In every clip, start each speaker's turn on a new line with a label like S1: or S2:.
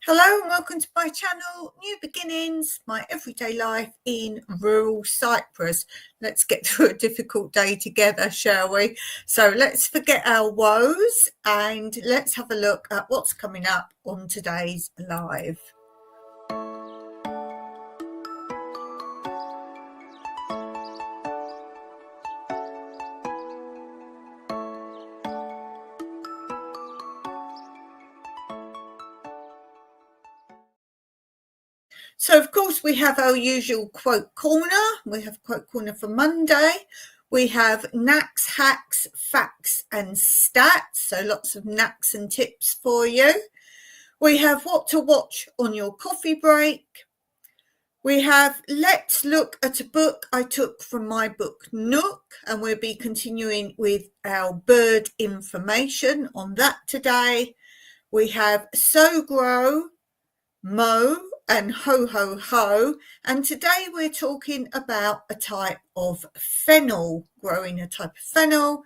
S1: Hello and welcome to my channel, New Beginnings, my everyday life in rural Cyprus. Let's get through a difficult day together, shall we? So let's forget our woes and let's have a look at what's coming up on today's live. So, of course, we have our usual quote corner. We have quote corner for Monday. We have knacks, hacks, facts and stats. So lots of knacks and tips for you. We have what to watch on your coffee break. We have let's look at a book I took from my book Nook, and we'll be continuing with our bird information on that today. We have sow, grow, mow and ho ho ho, and today we're talking about a type of fennel, growing a type of fennel.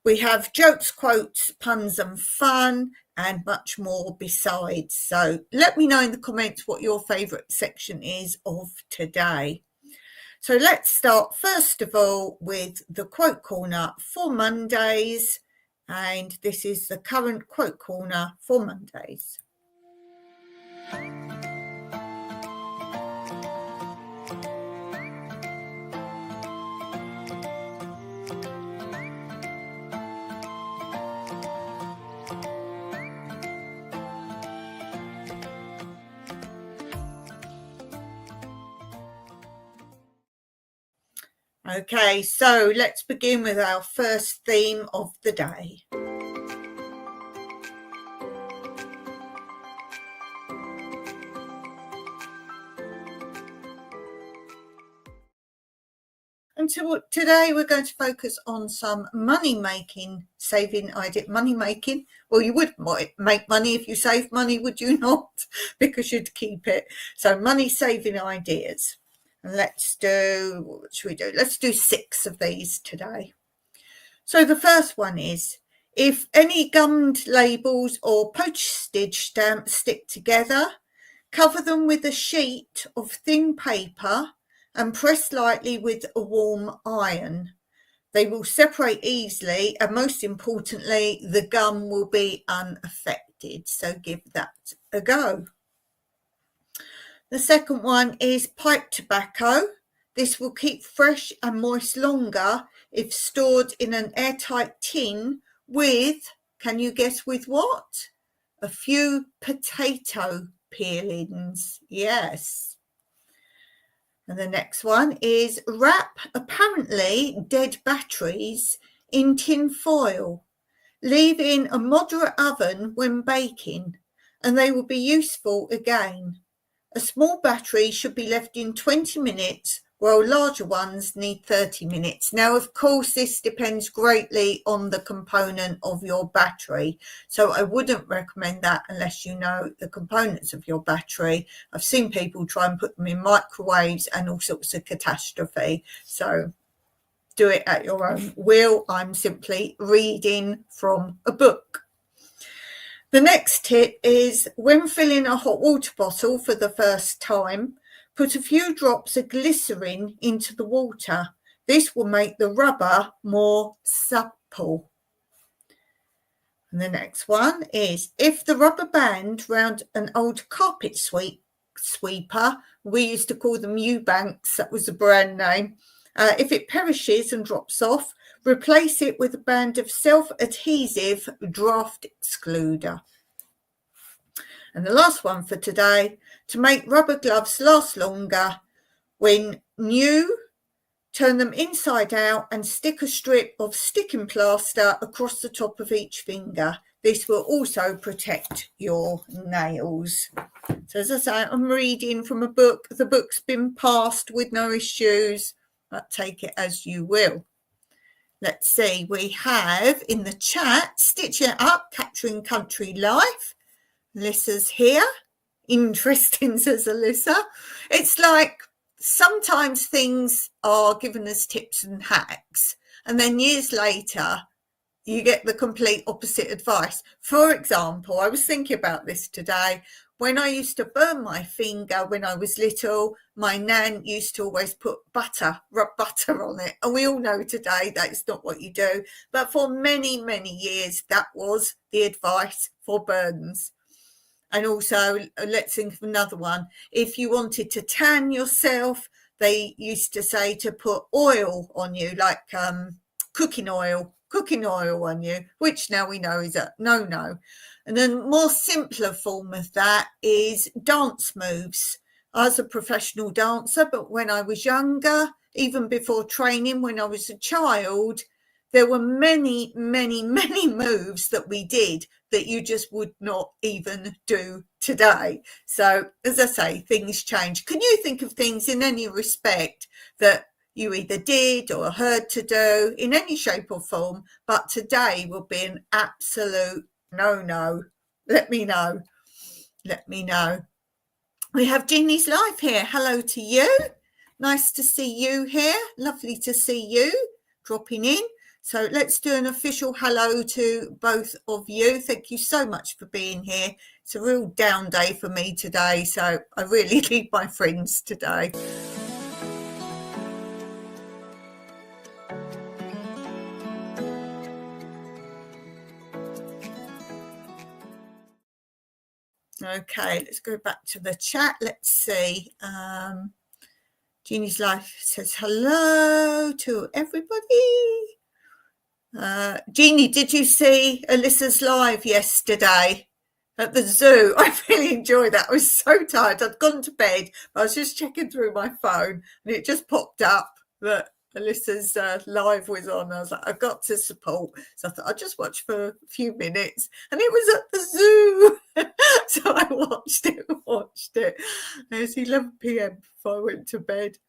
S1: We have jokes, quotes, puns and fun and much more besides. So let me know in the comments what your favourite section is of today. So let's start first of all with the quote corner for Mondays, and this is the current quote corner for Mondays. Okay, so let's begin with our first theme of the day. And today we're going to focus on some money-making, saving idea. Money-making, well, you would make money if you save money, would you not? Because you'd keep it. So money-saving ideas. And let's do, what should we do? Let's do 6 of these today. So the first one is, if any gummed labels or postage stamps stick together, cover them with a sheet of thin paper and press lightly with a warm iron. They will separate easily, and most importantly, the gum will be unaffected. So give that a go. The second one is pipe tobacco. This will keep fresh and moist longer if stored in an airtight tin with, can you guess with what? A few potato peelings. Yes. And the next one is wrap apparently dead batteries in tin foil. Leave in a moderate oven when baking, and they will be useful again. A small battery should be left in 20 minutes, while larger ones need 30 minutes. Now, of course, this depends greatly on the component of your battery. So I wouldn't recommend that unless you know the components of your battery. I've seen people try and put them in microwaves and all sorts of catastrophe. So do it at your own will. I'm simply reading from a book. The next tip is when filling a hot water bottle for the first time, put a few drops of glycerin into the water. This will make the rubber more supple. And the next one is if the rubber band round an old carpet sweeper, we used to call them Eubanks, that was the brand name, if it perishes and drops off, replace it with a band of self-adhesive draft excluder. And the last one for today, to make rubber gloves last longer, when new, turn them inside out and stick a strip of sticking plaster across the top of each finger. This will also protect your nails. So as I say, I'm reading from a book. The book's been passed with no issues, but take it as you will. Let's see, we have in the chat, Stitch It Up, Capturing Country Life. Alyssa's here. Interesting, says Alyssa. It's like sometimes things are given as tips and hacks, and then years later you get the complete opposite advice. For example, I was thinking about this today. When I used to burn my finger when I was little, my nan used to always put rub butter on it. And we all know today that's not what you do. But for many, many years, that was the advice for burns. And also, let's think of another one. If you wanted to tan yourself, they used to say to put oil on you, like cooking oil on you, which now we know is a no. And then more simpler form of that is dance moves. I was a professional dancer, but when I was younger, even before training, when I was a child, there were many, many, many moves that we did that you just would not even do today. So, as I say, things change. Can you think of things in any respect that you either did or heard to do in any shape or form, but today will be an absolute no? Let me know. We have Jeannie's Life here. Hello to you. Nice to see you here. Lovely to see you dropping in. So let's do an official hello to both of you. Thank you so much for being here. It's a real down day for me today, so I really need my friends today. Okay, let's go back to the chat. Let's see. Jeannie's Life says hello to everybody. Jeannie, did you see Alyssa's live yesterday at the zoo? I really enjoyed that. I was so tired. I'd gone to bed, but I was just checking through my phone and it just popped up that Alyssa's live was on. I was like, I've got to support. So I thought I'll just watch for a few minutes. And it was at the zoo. So I watched it. It was 11 p.m. before I went to bed.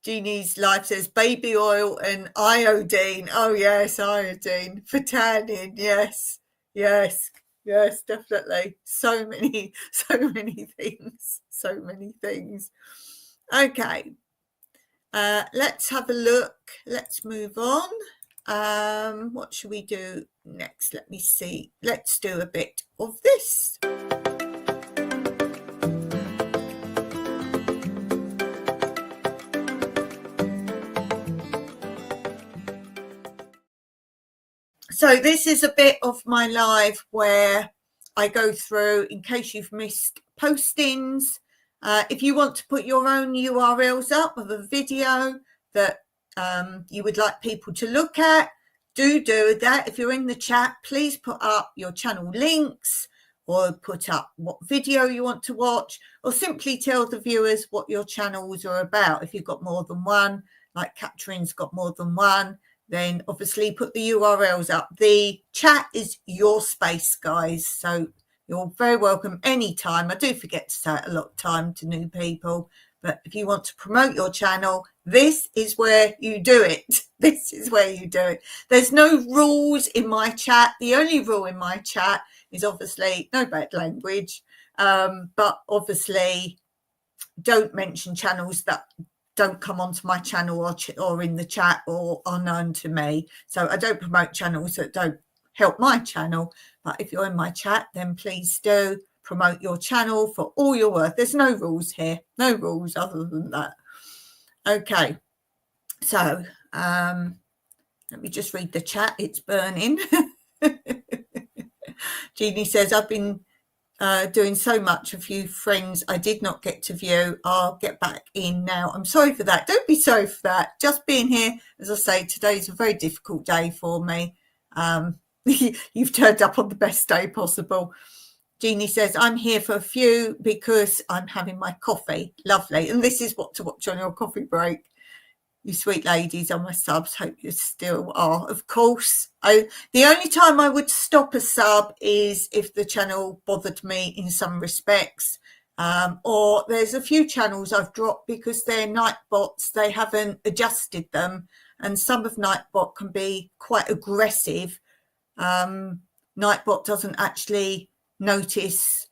S1: Jeannie's Life says baby oil and iodine. Oh yes, iodine for tanning. Yes, definitely. So many things. Okay. Let's have a look. Let's move on. What should we do next? Let me see. Let's do a bit of this. So this is a bit of my live where I go through, in case you've missed postings. If you want to put your own URLs up of a video that you would like people to look at, do that. If you're in the chat, please put up your channel links or put up what video you want to watch, or simply tell the viewers what your channels are about. If you've got more than one, like Catherine's got more than one, then obviously put the URLs up. The chat is your space, guys, so you're very welcome anytime. I do forget to say it a lot of time to new people, but if you want to promote your channel, this is where you do it. There's no rules in my chat. The only rule in my chat is obviously no bad language, but obviously don't mention channels that don't come onto my channel or in the chat or are known to me. So I don't promote channels that don't help my channel. But if you're in my chat, then please do promote your channel for all you're worth. There's no rules here. No rules other than that. Okay. So let me just read the chat. It's burning. Jeannie says, I've been doing so much, a few friends I did not get to view. I'll get back in now. I'm sorry for that. Don't be sorry for that. Just being here, as I say, today's a very difficult day for me. You've turned up on the best day possible. Jeannie says, I'm here for a few because I'm having my coffee. Lovely. And this is what to watch on your coffee break. You sweet ladies on my subs, hope you still are. Of course, the only time I would stop a sub is if the channel bothered me in some respects, or there's a few channels I've dropped because they're Nightbots. They haven't adjusted them, and some of Nightbot can be quite aggressive. Nightbot doesn't actually notice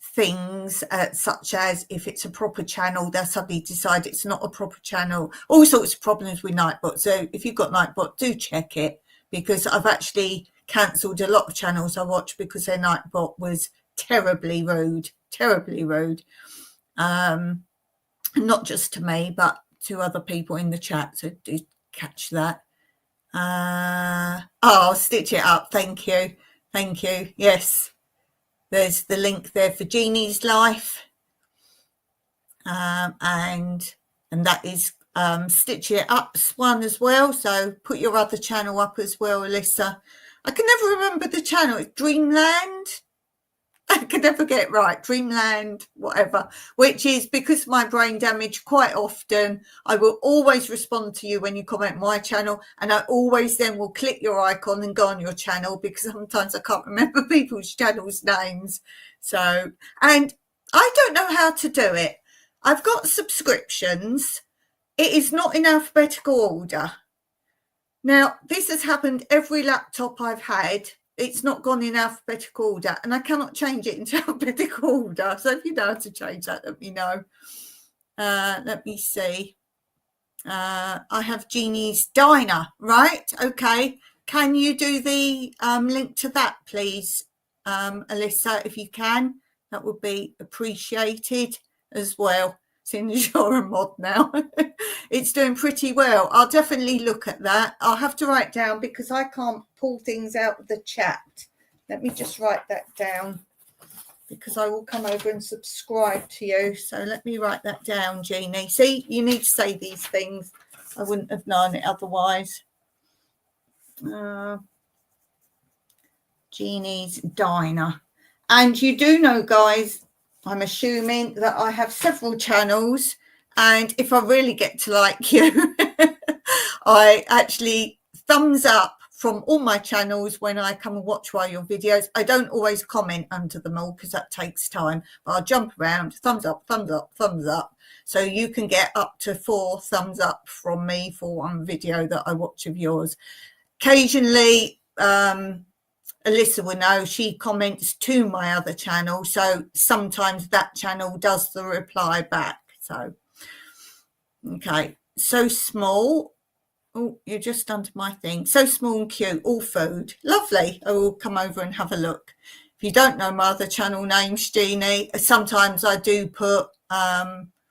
S1: things, such as if it's a proper channel, they'll suddenly decide it's not a proper channel. All sorts of problems with Nightbot. So if you've got Nightbot, do check it, because I've actually cancelled a lot of channels I watched because their Nightbot was terribly rude, not just to me but to other people in the chat. So do catch that. I'll stitch it up. Thank you. Yes, there's the link there for Jeannie's Life, and that is Stitch It Up's one as well. So put your other channel up as well, Alyssa. I can never remember the channel. It's Dreamland. I can never get it right. Dreamland, whatever, which is because of my brain damage. Quite often, I will always respond to you when you comment my channel, and I always then will click your icon and go on your channel, because sometimes I can't remember people's channels' names. So, and I don't know how to do it. I've got subscriptions. It is not in alphabetical order. Now, this has happened every laptop I've had. It's not gone in alphabetical order, and I cannot change it into alphabetical order. So if you know how to change that, let me know. Let me see. I have Jeannie's Diner, right? Okay. Can you do the link to that, please, Alyssa, if you can? That would be appreciated as well, seeing as you're a mod now. It's doing pretty well. I'll definitely look at that. I'll have to write down, because I can't pull things out of the chat. Let me just write that down, because I will come over and subscribe to you. So let me write that down, Jeannie. See, you need to say these things. I wouldn't have known it otherwise. Jeannie's Diner. And you do know, guys, I'm assuming that I have several channels, and if I really get to like you, I actually thumbs up from all my channels when I come and watch one of your videos. I don't always comment under them all, because that takes time, but I'll jump around, thumbs up, thumbs up, thumbs up. So you can get up to 4 thumbs up from me for one video that I watch of yours. Occasionally, Alyssa will know, she comments to my other channel, so sometimes that channel does the reply back. So, okay, so small. Oh, you're just under my thing. So small and cute, all food. Lovely. I will come over and have a look. If you don't know my other channel names, Jeannie, sometimes I do put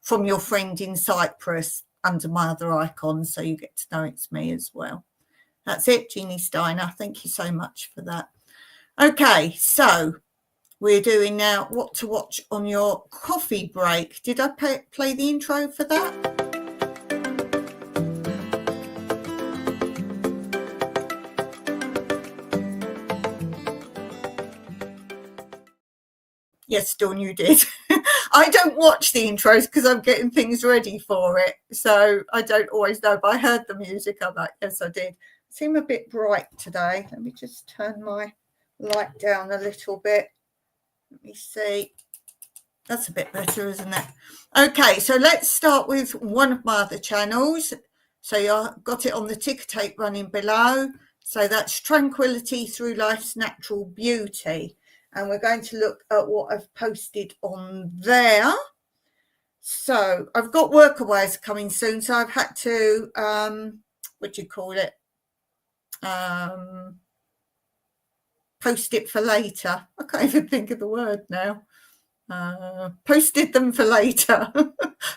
S1: from your friend in Cyprus under my other icons, so you get to know it's me as well. That's it, Jeannie Steiner. Thank you so much for that. Okay, so we're doing now what to watch on your coffee break. Did I play the intro for that? Yes, Dawn, you did. I don't watch the intros because I'm getting things ready for it, so I don't always know, but I heard the music. I'm like, yes, I did. Seem a bit bright today. Let me just turn my light down a little bit. Let me see. That's a bit better, isn't it? Okay, so let's start with one of my other channels. So you've got it on the ticker tape running below. So that's Tranquility Through Life's Natural Beauty. And we're going to look at what I've posted on there. So I've got workaways coming soon. So I've had to, what do you call it? Post it for later. I can't even think of the word now. Posted them for later.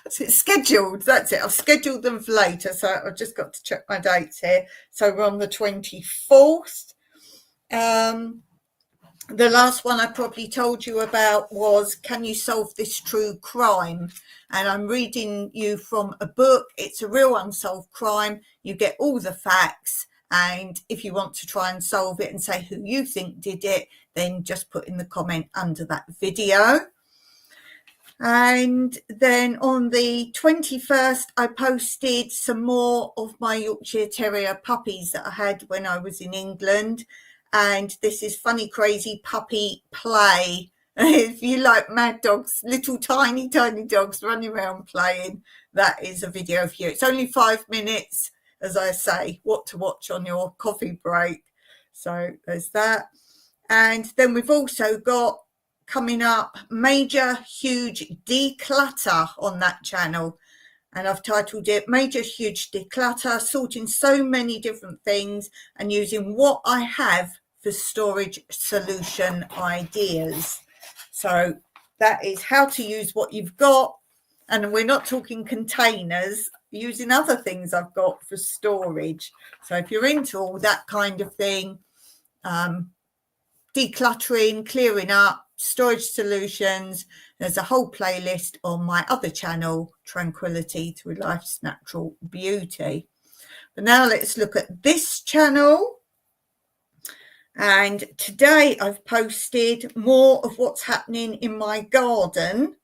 S1: It's scheduled. That's it. I've scheduled them for later. So I've just got to check my dates here. So we're on the 24th. The last one I probably told you about was Can You Solve This True Crime? And I'm reading you from a book. It's a real unsolved crime. You get all the facts. And if you want to try and solve it and say who you think did it, then just put in the comment under that video. And then on the 21st, I posted some more of my Yorkshire Terrier puppies that I had when I was in England. And this is Funny Crazy Puppy Play. If you like mad dogs, little tiny dogs running around playing, that is a video for you. It's only 5 minutes, as I say, what to watch on your coffee break. So there's that. And then we've also got coming up, major huge declutter on that channel, and I've titled it Major Huge Declutter, sorting so many different things and using what I have for storage solution ideas. So that is how to use what you've got, and we're not talking containers, using other things I've got for storage. So if you're into all that kind of thing, decluttering, clearing up, storage solutions, there's a whole playlist on my other channel, Tranquility Through Life's Natural Beauty. But now let's look at this channel. And today I've posted more of what's happening in my garden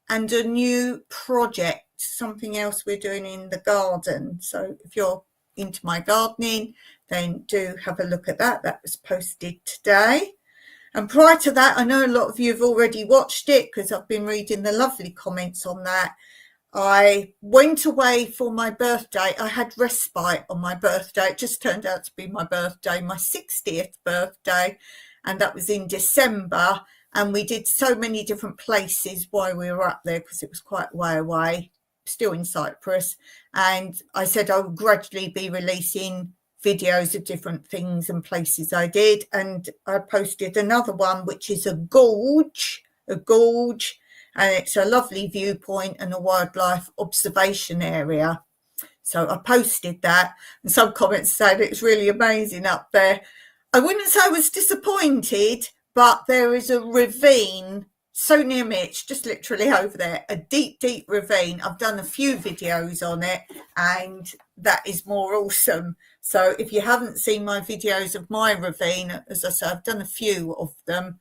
S1: and a new project, something else we're doing in the garden. So if you're into my gardening, then do have a look at that. That was posted today. And prior to that, I know a lot of you have already watched it because I've been reading the lovely comments on that. I went away for my birthday. I had respite on my birthday. It just turned out to be my birthday, my 60th birthday, and that was in December. And we did so many different places while we were up there because it was quite a way away, still in Cyprus. And I said I would gradually be releasing videos of different things and places I did. And I posted another one, which is a gorge, and it's a lovely viewpoint and a wildlife observation area. So I posted that, and some comments said it's really amazing up there. I wouldn't say I was disappointed, but there is a ravine so near me, it's just literally over there, a deep, deep ravine. I've done a few videos on it, and that is more awesome. So if you haven't seen my videos of my ravine, as I said, I've done a few of them.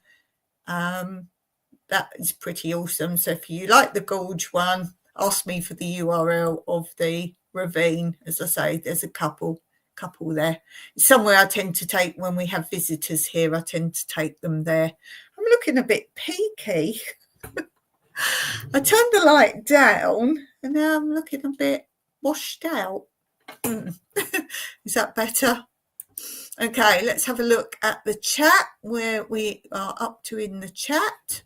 S1: That is pretty awesome. So if you like the gorge one, ask me for the URL of the ravine. As I say, there's a couple there. It's somewhere I tend to take when we have visitors here. I tend to take them there. I'm looking a bit peaky. I turned the light down and now I'm looking a bit washed out. Is that better? Okay, let's have a look at the chat, where we are up to in the chat.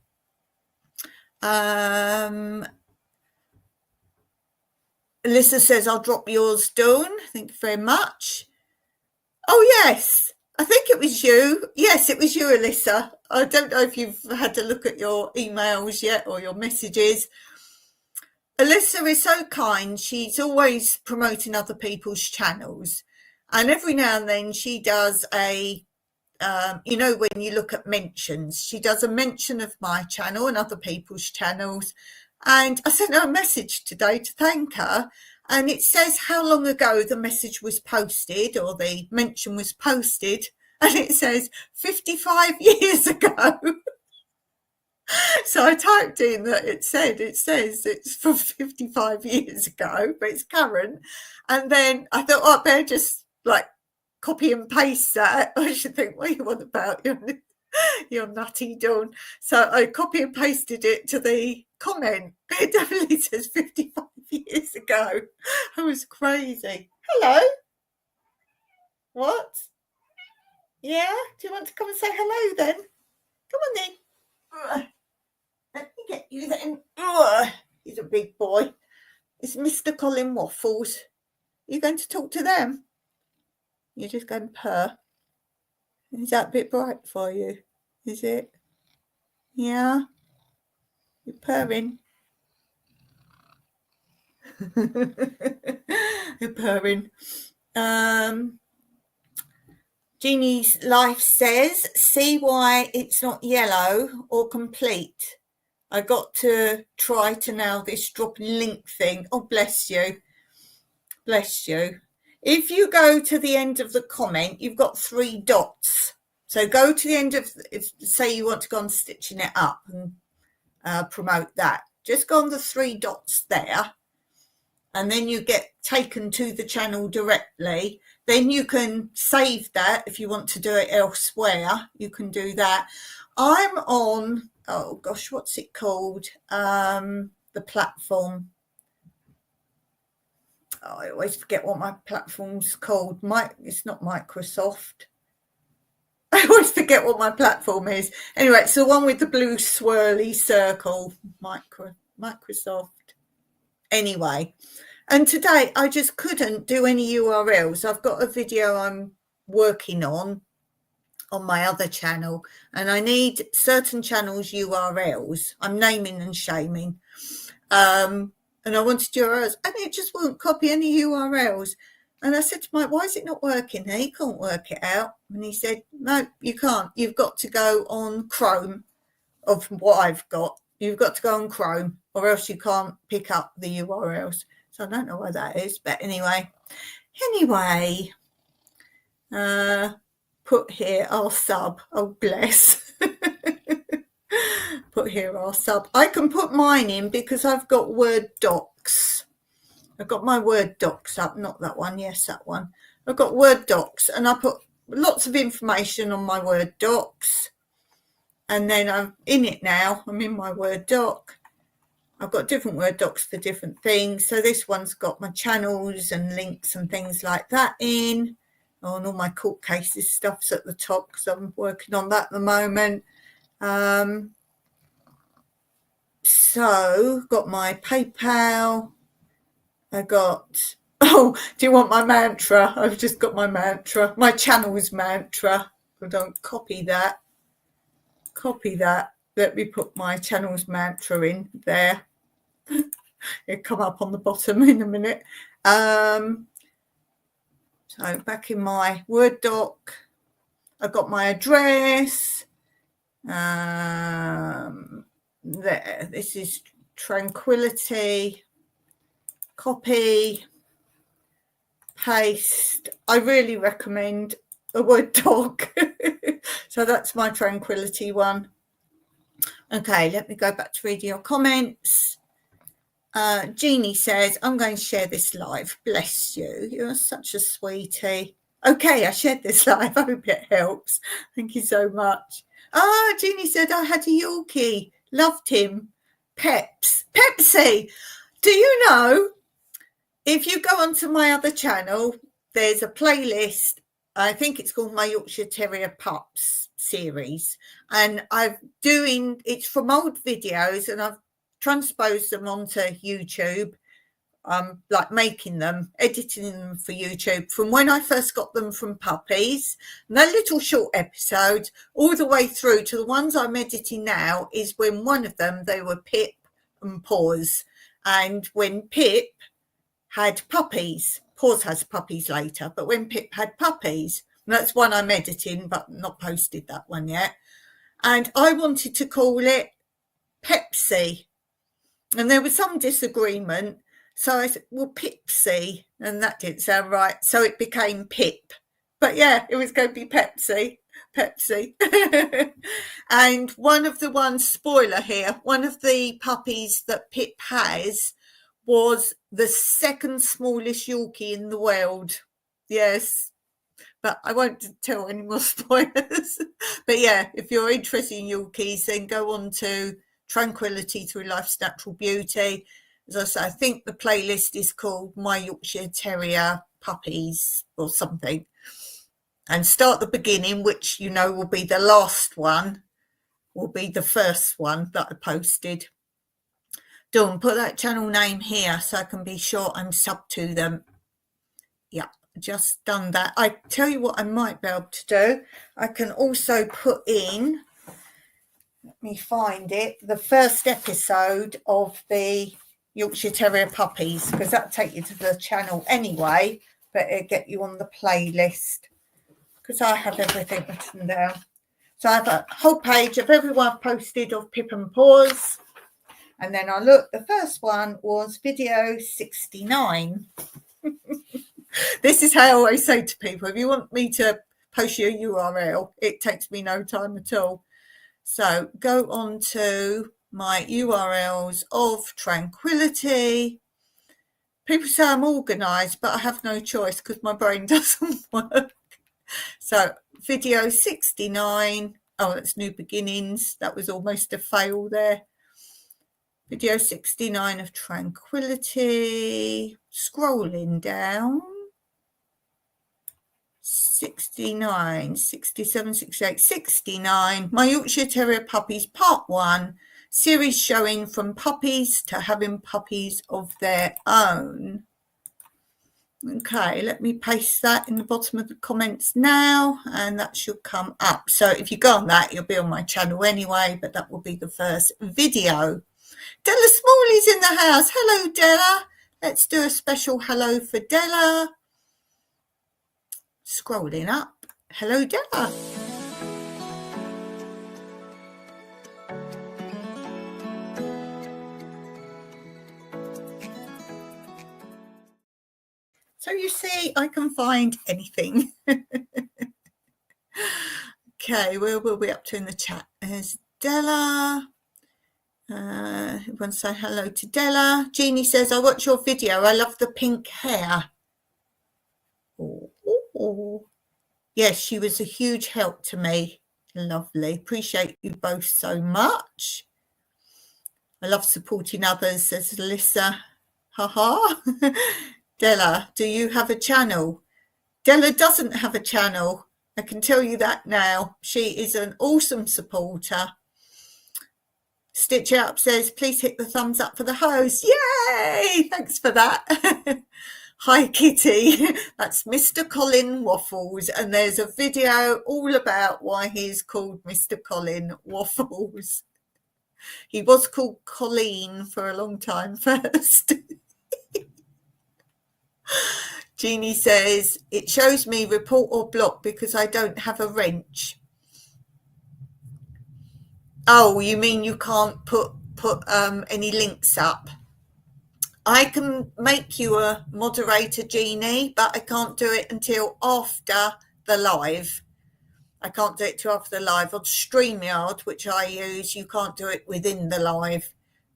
S1: Alyssa says, I'll drop yours, Dawn. Thank you very much. Oh, yes. I think it was you. Yes, it was you, Alyssa. I don't know if you've had to look at your emails yet or your messages. Alyssa is so kind. She's always promoting other people's channels. And every now and then she does a, you know, when you look at mentions, she does a mention of my channel and other people's channels. And I sent her a message today to thank her. And it says how long ago the message was posted, or the mention was posted. And it says 55 years ago. So I typed in that it says it's from 55 years ago, but it's current. And then I thought, oh, I better just like copy and paste that. I should think, what are you on about? You're nutty, Dawn. So I copy and pasted it to the comment. It definitely says 55 years ago. I was crazy. Hello? What? Yeah? Do you want to come and say hello then? Come on then. Let me get you then. He's a big boy. It's Mr. Colin Waffles. Are you going to talk to them? You're just going to purr. Is that a bit bright for you? Is it? Yeah? You're purring. You're purring. Jeannie's Life says, see why it's not yellow or complete. I got to try to nail this drop link thing. Oh, bless you. Bless you. If you go to the end of the comment, you've got 3 dots. So go to the end of, say you want to go on Stitching It Up and promote that. Just go on the 3 dots there, and then you get taken to the channel directly. Then you can save that if you want to do it elsewhere. You can do that. I'm on, oh gosh, what's it called? The platform. Oh, I always forget what my platform's called. It's not Microsoft. I always forget what my platform is. Anyway, it's the one with the blue swirly circle, Microsoft. Anyway, and today I just couldn't do any URLs. I've got a video I'm working on my other channel, and I need certain channels URLs. I'm naming and shaming. And I wanted URLs, and it just won't copy any URLs. And I said to Mike, why is it not working? He can't work it out. And he said, no, you can't. You've got to go on Chrome of what I've got. You've got to go on Chrome, or else you can't pick up the URLs. So I don't know why that is, but anyway, put here our sub. Oh, bless. Put here our sub. I can put mine in because I've got Word docs. I've got my Word docs up, not that one. Yes, that one. I've got Word docs, and I put lots of information on my Word docs. And then I'm in it now. I'm in my Word doc. I've got different Word docs for different things. So this one's got my channels and links and things like that in. And all my court cases stuff's at the top because I'm working on that at the moment. So got my PayPal. I got, oh, do you want my mantra? I've just got my mantra, my channel's mantra. I don't copy that. Let me put my channel's mantra in there. It'll come up on the bottom in a minute. So back in my Word doc, I've got my address. There, this is Tranquility. Copy, paste. I really recommend a Word doc. So that's my Tranquility one. Okay, let me go back to reading your comments. Jeannie says, I'm going to share this live. Bless you. You're such a sweetie. Okay, I shared this live. I hope it helps. Thank you so much. Jeannie said, I had a Yorkie. Loved him. Pepsi. Do you know, if you go onto my other channel, there's a playlist. I think it's called my Yorkshire Terrier Pups series. And it's from old videos, and I've transposed them onto YouTube, like making them, editing them for YouTube from when I first got them from puppies. And they're little short episodes all the way through to the ones I'm editing now is when one of them, they were Pip and Paws. And when Pip had puppies, Paws has puppies later, but when Pip had puppies, and that's one I'm editing, but not posted that one yet. And I wanted to call it Pepsi. And there was some disagreement. So I said, well, Pipsy. And that didn't sound right. So it became Pip. But yeah, it was going to be Pepsi. And one of the ones, spoiler here, one of the puppies that Pip has was the second smallest Yorkie in the world. Yes. But I won't tell any more spoilers. But yeah, if you're interested in Yorkies, then go on to Tranquility Through Life's Natural Beauty. As I say, I think the playlist is called My Yorkshire Terrier Puppies or something. And start the beginning, which you know will be the last one, will be the first one that I posted. Dawn, put that channel name here so I can be sure I'm sub to them. Yeah, just done that. I tell you what I might be able to do. I can also put in, let me find it, the first episode of the Yorkshire Terrier Puppies, because that'll take you to the channel anyway, but it'll get you on the playlist because I have everything written down. So I have a whole page of everyone I've posted of Pip and Paws. And then I look, the first one was video 69. This is how I always say to people, if you want me to post you a URL, it takes me no time at all. So go on to my URLs of Tranquility. People say I'm organised, but I have no choice because my brain doesn't work. So video 69. Oh, that's New Beginnings. That was almost a fail there. Video 69 of Tranquility. Scrolling down. 69, 67, 68, 69. My Yorkshire Terrier Puppies Part 1, series showing from puppies to having puppies of their own. Okay, let me paste that in the bottom of the comments now, and that should come up. So if you go on that, you'll be on my channel anyway, but that will be the first video. Della Smalley's in the house. Hello, Della. Let's do a special hello for Della. Scrolling up. Hello, Della. So you see, I can find anything. Okay, where will we up to in the chat? There's Della. Everyone say hello to Della. Jeannie says, I watched your video. I love the pink hair. Oh. Yes, she was a huge help to me. Lovely. Appreciate you both so much. I love supporting others, says Alyssa. Ha. Della, do you have a channel? Della doesn't have a channel. I can tell you that now. She is an awesome supporter. Stitch Up says, please hit the thumbs up for the host. Yay! Thanks for that. Hi, Kitty. That's Mr. Colin Waffles. And there's a video all about why he's called Mr. Colin Waffles. He was called Colleen for a long time first. Jeannie says, it shows me report or block because I don't have a wrench. Oh, you mean you can't put any links up? I can make you a moderator, Jeannie, but I can't do it until after the live. I can't do it till after the live. On StreamYard, which I use, you can't do it within the live.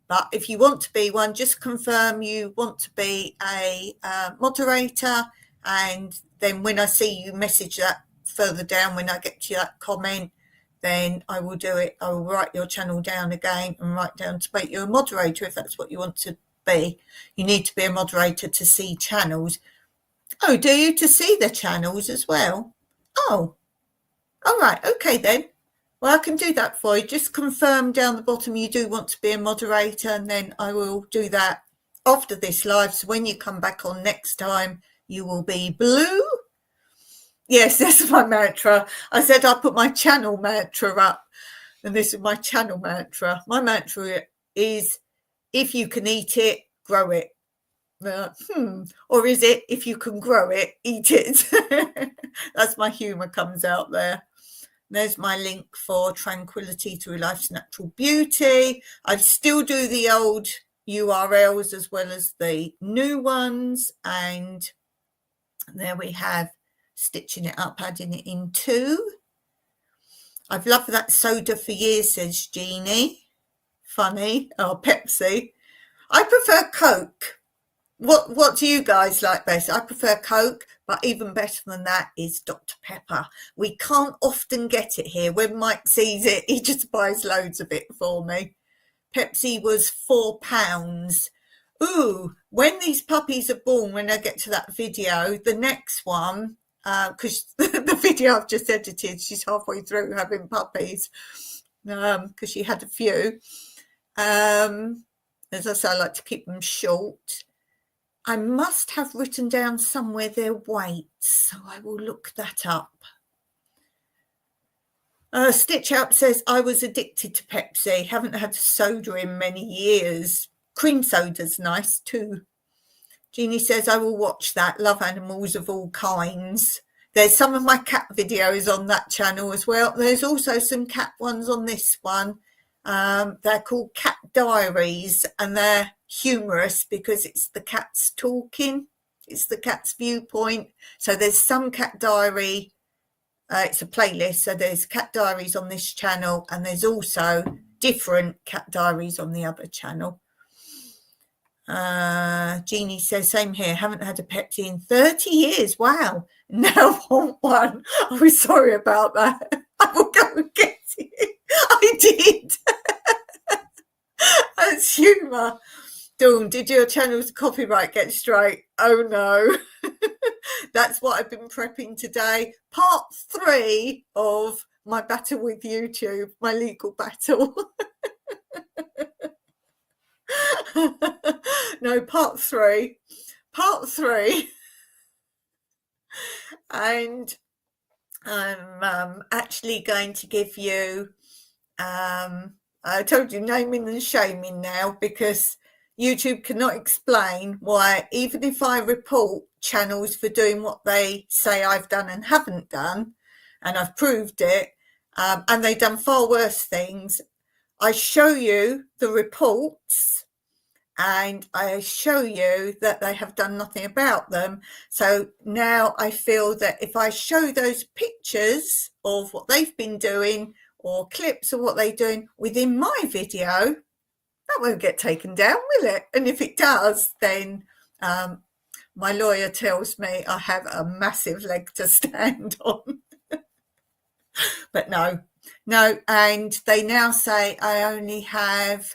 S1: But if you want to be one, just confirm you want to be a moderator, and then when I see you message that further down, when I get to that comment, then I will do it. I will write your channel down again and write down to make you a moderator if that's what you want to be. You need to be a moderator to see channels. Oh, do you? To see the channels as well? Oh, all right. Okay, then. Well, I can do that for you. Just confirm down the bottom you do want to be a moderator, and then I will do that after this live. So when you come back on next time, you will be blue. Yes, that's my mantra. I said I'll put my channel mantra up, and this is my channel mantra. My mantra is, if you can eat it, grow it. Or is it, if you can grow it, eat it? That's my humour comes out there. There's my link for Tranquility Through Life's Natural Beauty. I still do the old URLs as well as the new ones. And there we have Stitching It Up, adding it in too. I've loved that soda for years, says Jeannie. Funny. Oh, Pepsi. I prefer Coke. What do you guys like best? I prefer Coke, but even better than that is Dr. Pepper. We can't often get it here. When Mike sees it, he just buys loads of it for me. Pepsi was £4. Ooh, when these puppies are born, when I get to that video, the next one, because the video I've just edited, she's halfway through having puppies, because she had a few. As I say, I like to keep them short. I must have written down somewhere their weights, so I will look that up. Stitch Up says, I was addicted to Pepsi. Haven't had soda in many years. Cream soda's nice too. Jeannie says, I will watch that. Love animals of all kinds. There's some of my cat videos on that channel as well. There's also some cat ones on this one. They're called Cat Diaries, and they're humorous because it's the cats talking. It's the cat's viewpoint. So there's some cat diary. It's a playlist. So there's cat diaries on this channel, and there's also different cat diaries on the other channel. Jeannie says, same here. Haven't had a Pepsi in 30 years. Wow. Now I want one. I was sorry about that. I will go and get it. I did. That's humour. Dawn, did your channel's copyright get straight? Oh no. That's what I've been prepping today. Part 3 of my battle with YouTube, my legal battle. No, part 3. Part 3. And I'm actually going to give you, I told you, naming and shaming now, because YouTube cannot explain why, even if I report channels for doing what they say I've done and haven't done, and I've proved it, and they've done far worse things, I show you the reports and I show you that they have done nothing about them. So now I feel that if I show those pictures of what they've been doing or clips of what they're doing within my video, that won't get taken down, will it? And if it does, then my lawyer tells me I have a massive leg to stand on. But no, and they now say I only have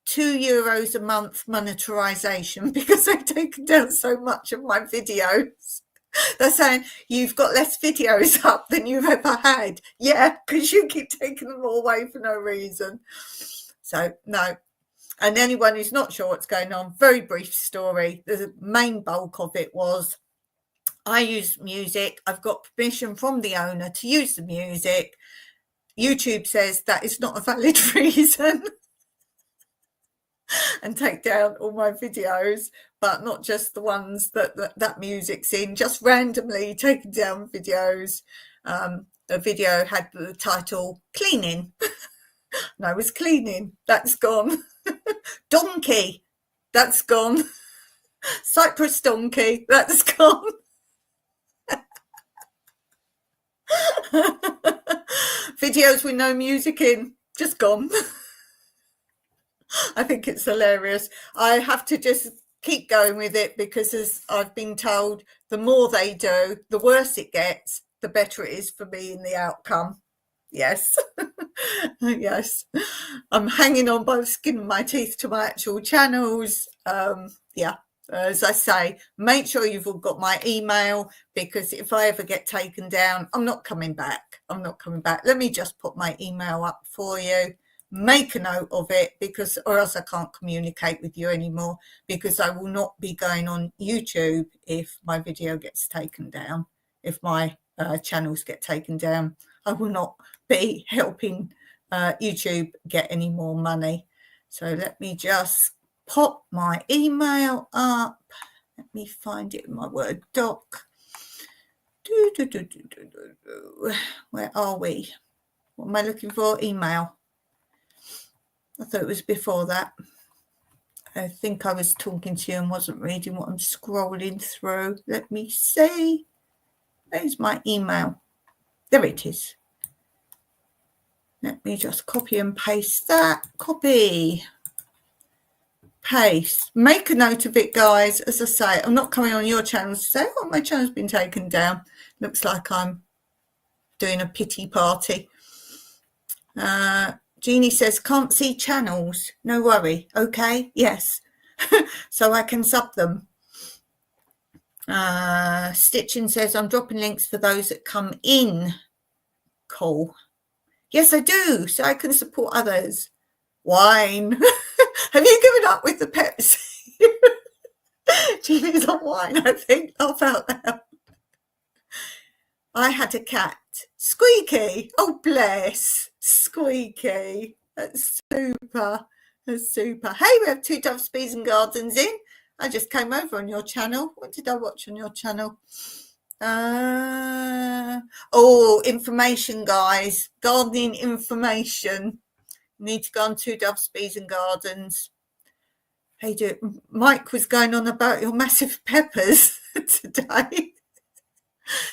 S1: €2 a month monetization because they've taken down so much of my videos. They're saying you've got less videos up than you've ever had. Yeah, because you keep taking them all away for no reason. So no. And anyone who's not sure what's going on, very brief story. The main bulk of it was I use music. I've got permission from the owner to use the music. YouTube says that is not a valid reason and take down all my videos, but not just the ones that music's in, just randomly taking down videos. A video had the title cleaning. No, it was cleaning. That's gone. Donkey. That's gone. Cypress donkey. That's gone. Videos with no music in, just gone. I think it's hilarious. I have to just keep going with it because, as I've been told, the more they do, the worse it gets, the better it is for me in the outcome. Yes. Yes. I'm hanging on by the skin of my teeth to my actual channels. Yeah. As I say, make sure you've all got my email, because if I ever get taken down, I'm not coming back. I'm not coming back. Let me just put my email up for you. Make a note of it, because, or else I can't communicate with you anymore, because I will not be going on YouTube if my video gets taken down. If my channels get taken down, I will not be helping YouTube get any more money. So let me just pop my email up. Let me find it in my Word doc. Where are we? What am I looking for? Email. I thought it was before that. I think I was talking to you and wasn't reading what I'm scrolling through. Let me see. There's my email. There it is. Let me just copy and paste that. Copy. Paste. Make a note of it, guys. As I say, I'm not coming on your channel to say, oh, my channel's been taken down. Looks like I'm doing a pity party. Jeannie says, can't see channels. No worry. Okay. Yes. So I can sub them. Stitching says, I'm dropping links for those that come in. Cool. Yes, I do. So I can support others. Wine. Have you given up with the Pepsi? Jeannie's on wine, I think. Laugh out loud. I had a cat. Squeaky. Oh, bless. Squeaky. That's super. That's super. Hey, we have 2 Doves, Bees and Gardens in. I just came over on your channel. What did I watch on your channel? Information, guys. Gardening information. Need to go on 2 Doves, Bees and Gardens. Hey, Mike was going on about your massive peppers today.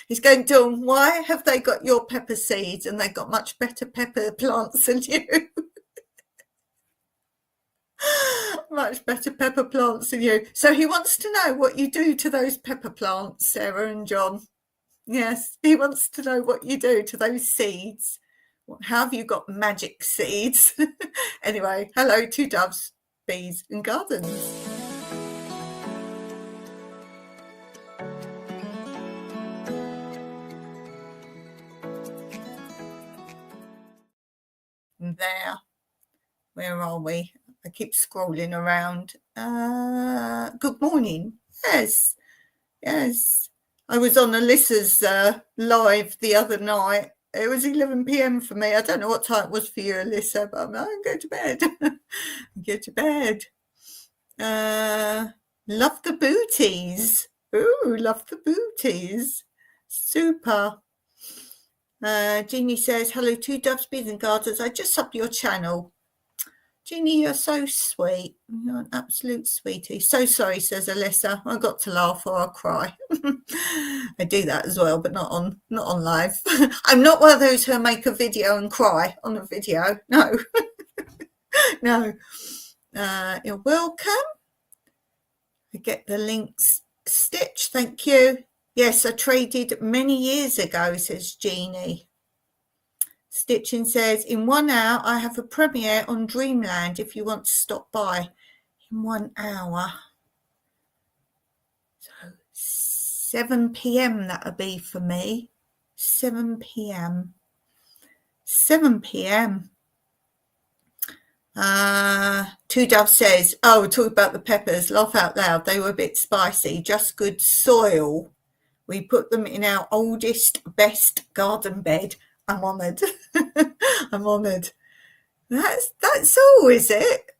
S1: He's going, Dawn, why have they got your pepper seeds and they've got much better pepper plants than you? Much better pepper plants than you. So he wants to know what you do to those pepper plants, Sarah and John. Yes, he wants to know what you do to those seeds. How have you got magic seeds? Anyway, hello, 2 Doves, Bees and Gardens. there. Where are we? I keep scrolling around. Good morning. Yes. I was on Alyssa's live the other night. It was 11 p.m. for me. I don't know what time it was for you, Alyssa, but I'm going to go to bed. Go to bed. Love the booties. Ooh, love the booties. Super. Jeannie says, hello, Two Doves Bees and Gardens. I just subbed your channel. Jeannie, you're so sweet. You're an absolute sweetie. So sorry, says Alyssa. I got to laugh or I'll cry. I do that as well, but not on live. I'm not one of those who make a video and cry on a video. No. No. You're welcome. I get the links. Stitch, thank you. Yes, I traded many years ago, says Jeannie. Stitching says, in 1 hour, I have a premiere on Dreamland if you want to stop by. In 1 hour. So 7 p.m. that'll be for me. 7 p.m. 7 p.m. Two Dove says, oh, talk about the peppers. Laugh out loud. They were a bit spicy. Just good soil. We put them in our oldest, best garden bed. I'm honoured. I'm honoured. That's all, is it?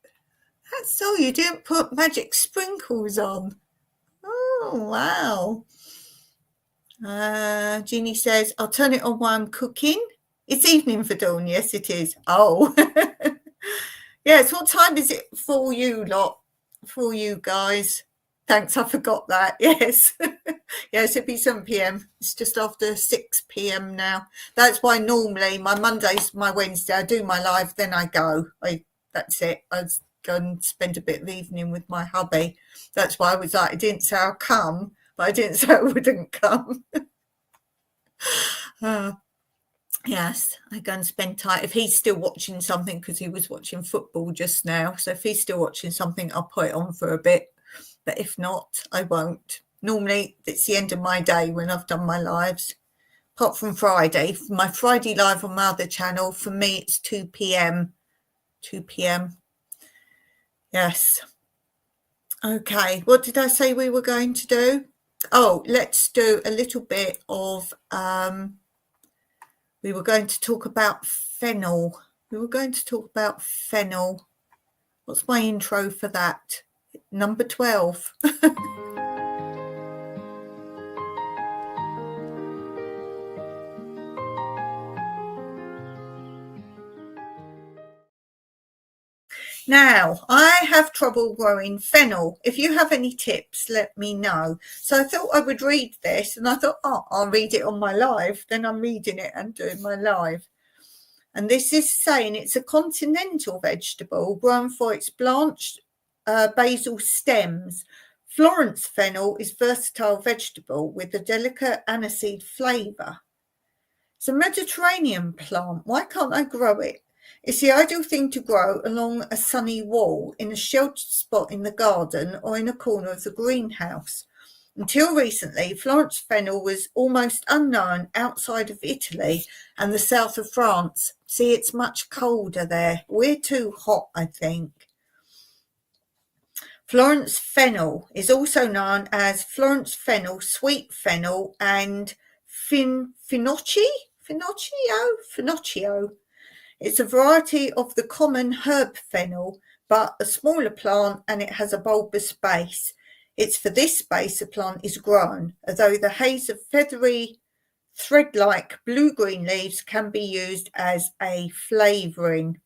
S1: That's all. You didn't put magic sprinkles on. Oh, wow. Jeannie says, I'll turn it on while I'm cooking. It's evening for Dawn. Yes, it is. Oh. Yes, what time is it for you lot? For you guys? Thanks, I forgot that. Yes. Yes, it'd be 7 p.m. It's just after 6 p.m. now. That's why normally my Mondays, my Wednesday, I do my live, then I go. That's it. I go and spend a bit of the evening with my hubby. That's why I was like, I didn't say I'll come, but I didn't say I wouldn't come. Yes, I go and spend time. If he's still watching something, because he was watching football just now. So if he's still watching something, I'll put it on for a bit. But if not, I won't. Normally, it's the end of my day when I've done my lives. Apart from Friday. My Friday live on my other channel, for me, it's 2 p.m. 2 p.m. Yes. Okay, what did I say we were going to do? Oh, let's do a little bit of... we were going to talk about fennel. What's my intro for that? Number 12. Now, I have trouble growing fennel. If you have any tips, let me know. So I thought I would read this, and I thought, I'll read it on my live. Then I'm reading it and doing my live. And this is saying it's a continental vegetable grown for its blanched basal stems. Florence fennel is a versatile vegetable with a delicate aniseed flavour. It's a Mediterranean plant. Why can't I grow it? It's the ideal thing to grow along a sunny wall, in a sheltered spot in the garden, or in a corner of the greenhouse. Until recently, Florence fennel was almost unknown outside of Italy and the south of France. See, it's much colder there. We're too hot, I think. Florence fennel is also known as Florence fennel, sweet fennel, and finocchio. It's a variety of the common herb fennel, but a smaller plant, and it has a bulbous base. It's for this base the plant is grown, although the haze of feathery, thread-like blue-green leaves can be used as a flavouring.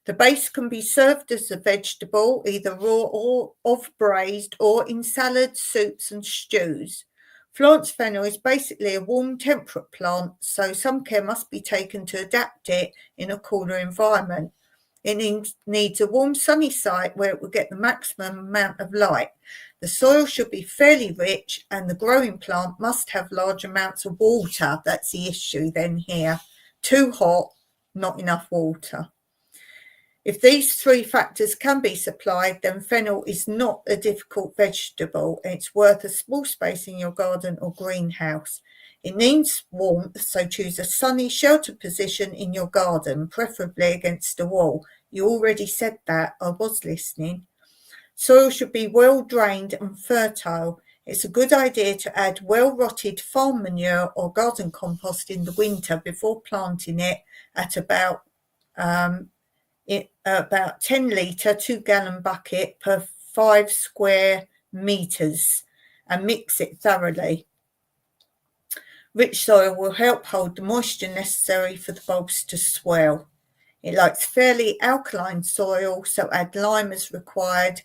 S1: The base can be served as a vegetable, either raw or braised, or in salads, soups and stews. Florence fennel is basically a warm temperate plant, so some care must be taken to adapt it in a cooler environment. It needs a warm sunny site where it will get the maximum amount of light. The soil should be fairly rich, and the growing plant must have large amounts of water. That's the issue then here. Too hot, not enough water. If these three factors can be supplied, then fennel is not a difficult vegetable and it's worth a small space in your garden or greenhouse. It needs warmth, so choose a sunny, sheltered position in your garden, preferably against a wall. You already said that, I was listening. Soil should be well drained and fertile. It's a good idea to add well-rotted farm manure or garden compost in the winter before planting it at about 10 litre 2 gallon bucket per 5 square metres and mix it thoroughly. Rich soil will help hold the moisture necessary for the bulbs to swell. It likes fairly alkaline soil, so add lime as required.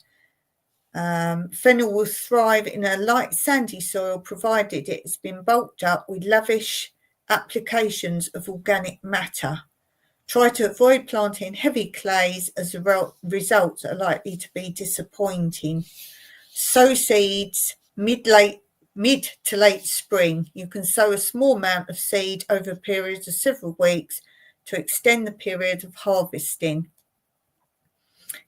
S1: Fennel will thrive in a light sandy soil provided it has been bulked up with lavish applications of organic matter. Try to avoid planting heavy clays as the results are likely to be disappointing. Sow seeds mid to late spring. You can sow a small amount of seed over a period of several weeks to extend the period of harvesting.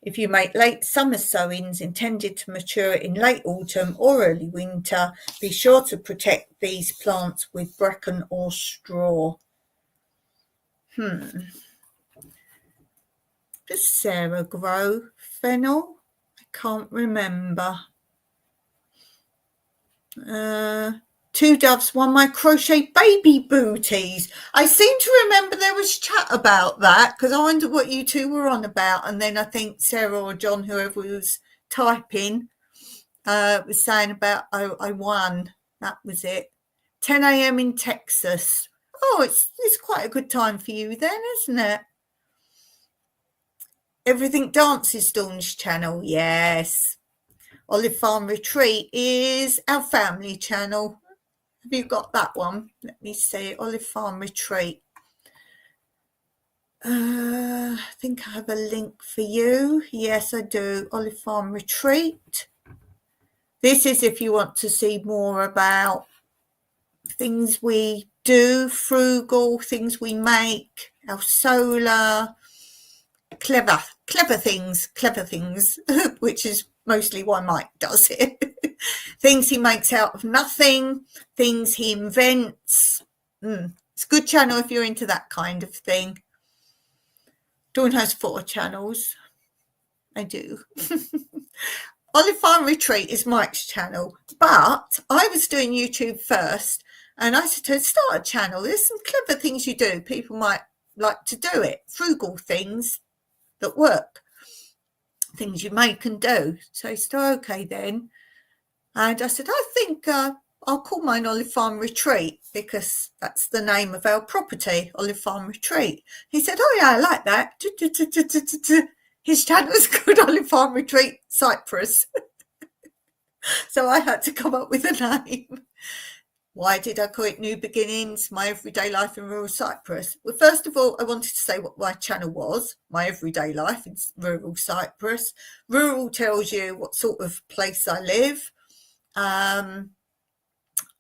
S1: If you make late summer sowings intended to mature in late autumn or early winter, be sure to protect these plants with bracken or straw. Does Sarah grow fennel? I can't remember. 2 doves won my crochet baby booties. I seem to remember there was chat about that because I wondered what you two were on about. And then I think Sarah or John, whoever was typing, was saying about, oh, I won. That was it. 10 a.m. in Texas. Oh, it's quite a good time for you then, isn't it? Everything Dances, Dawn's channel. Yes. Olive Farm Retreat is our family channel. Have you got that one? Let me see. Olive Farm Retreat. I think I have a link for you. Yes, I do. Olive Farm Retreat. This is if you want to see more about things we do, frugal, things we make, our solar, clever things, which is mostly why Mike does it. Things he makes out of nothing, things he invents. It's a good channel if you're into that kind of thing. Dawn has 4 channels. I do. Olive Farm Retreat is Mike's channel, but I was doing YouTube first, and I said to her, start a channel. There's some clever things you do. People might like to do it. Frugal things that work. Things you make and do. So he said, okay then. And I said, I think I'll call mine Olive Farm Retreat because that's the name of our property, Olive Farm Retreat. He said, oh yeah, I like that. His channel is called Olive Farm Retreat Cyprus. So I had to come up with a name. Why did I call it New Beginnings, My Everyday Life in Rural Cyprus? Well, first of all, I wanted to say what my channel was, My Everyday Life in Rural Cyprus. Rural tells you what sort of place I live.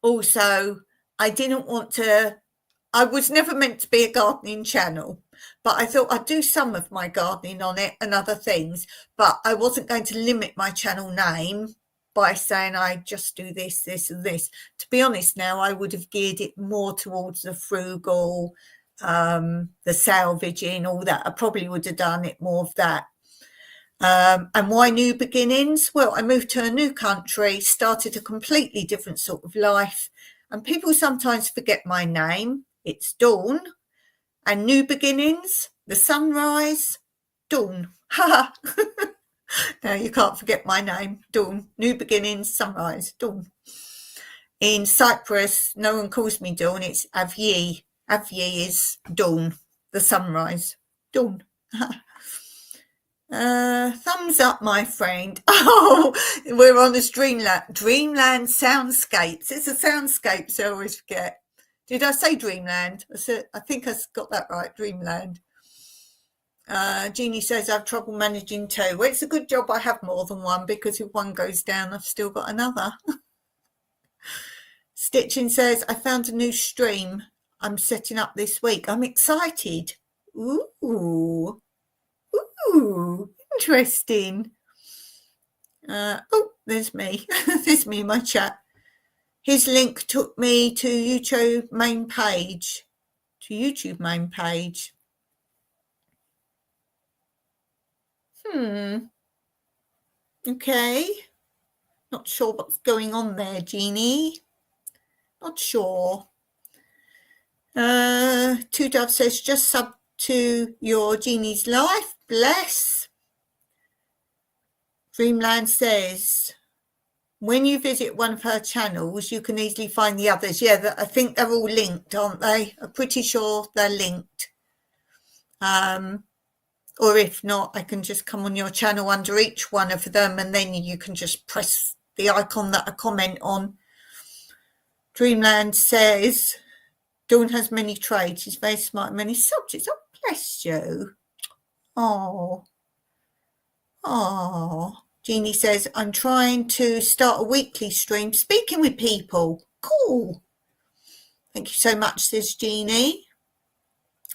S1: Also, I was never meant to be a gardening channel, but I thought I'd do some of my gardening on it and other things, but I wasn't going to limit my channel name by saying I just do this, this and this. To be honest now, I would have geared it more towards the frugal, the salvaging, all that. I probably would have done it more of that. And why New Beginnings? Well, I moved to a new country, started a completely different sort of life, and people sometimes forget my name. It's Dawn, and New Beginnings, the sunrise, Dawn. No, you can't forget my name, Dawn. New Beginnings, sunrise, Dawn. In Cyprus, no one calls me Dawn, it's Avyi. Avyi is Dawn, the sunrise, Dawn. Thumbs up, my friend. Oh, we're on this Dreamland Soundscapes. It's a soundscape, so I always forget. Did I say Dreamland? I think I got that right, Dreamland. Jeannie says I have trouble managing 2. Well, it's a good job I have more than one because if one goes down, I've still got another. Stitching says I found a new stream I'm setting up this week. I'm excited. Ooh. Ooh, interesting. Oh, there's me. There's me in my chat. His link took me to YouTube main page. Okay. Not sure what's going on there, Jeannie. Not sure. Two Dove says, just sub to your Jeannie's life. Bless. Dreamland says, when you visit one of her channels, you can easily find the others. Yeah, I think they're all linked, aren't they? I'm pretty sure they're linked. Or if not, I can just come on your channel under each one of them, and then you can just press the icon that I comment on. Dreamland says, Dawn has many traits. She's very smart in many subjects. Oh, bless you. Oh. Jeannie says, I'm trying to start a weekly stream speaking with people. Cool. Thank you so much, says Jeannie.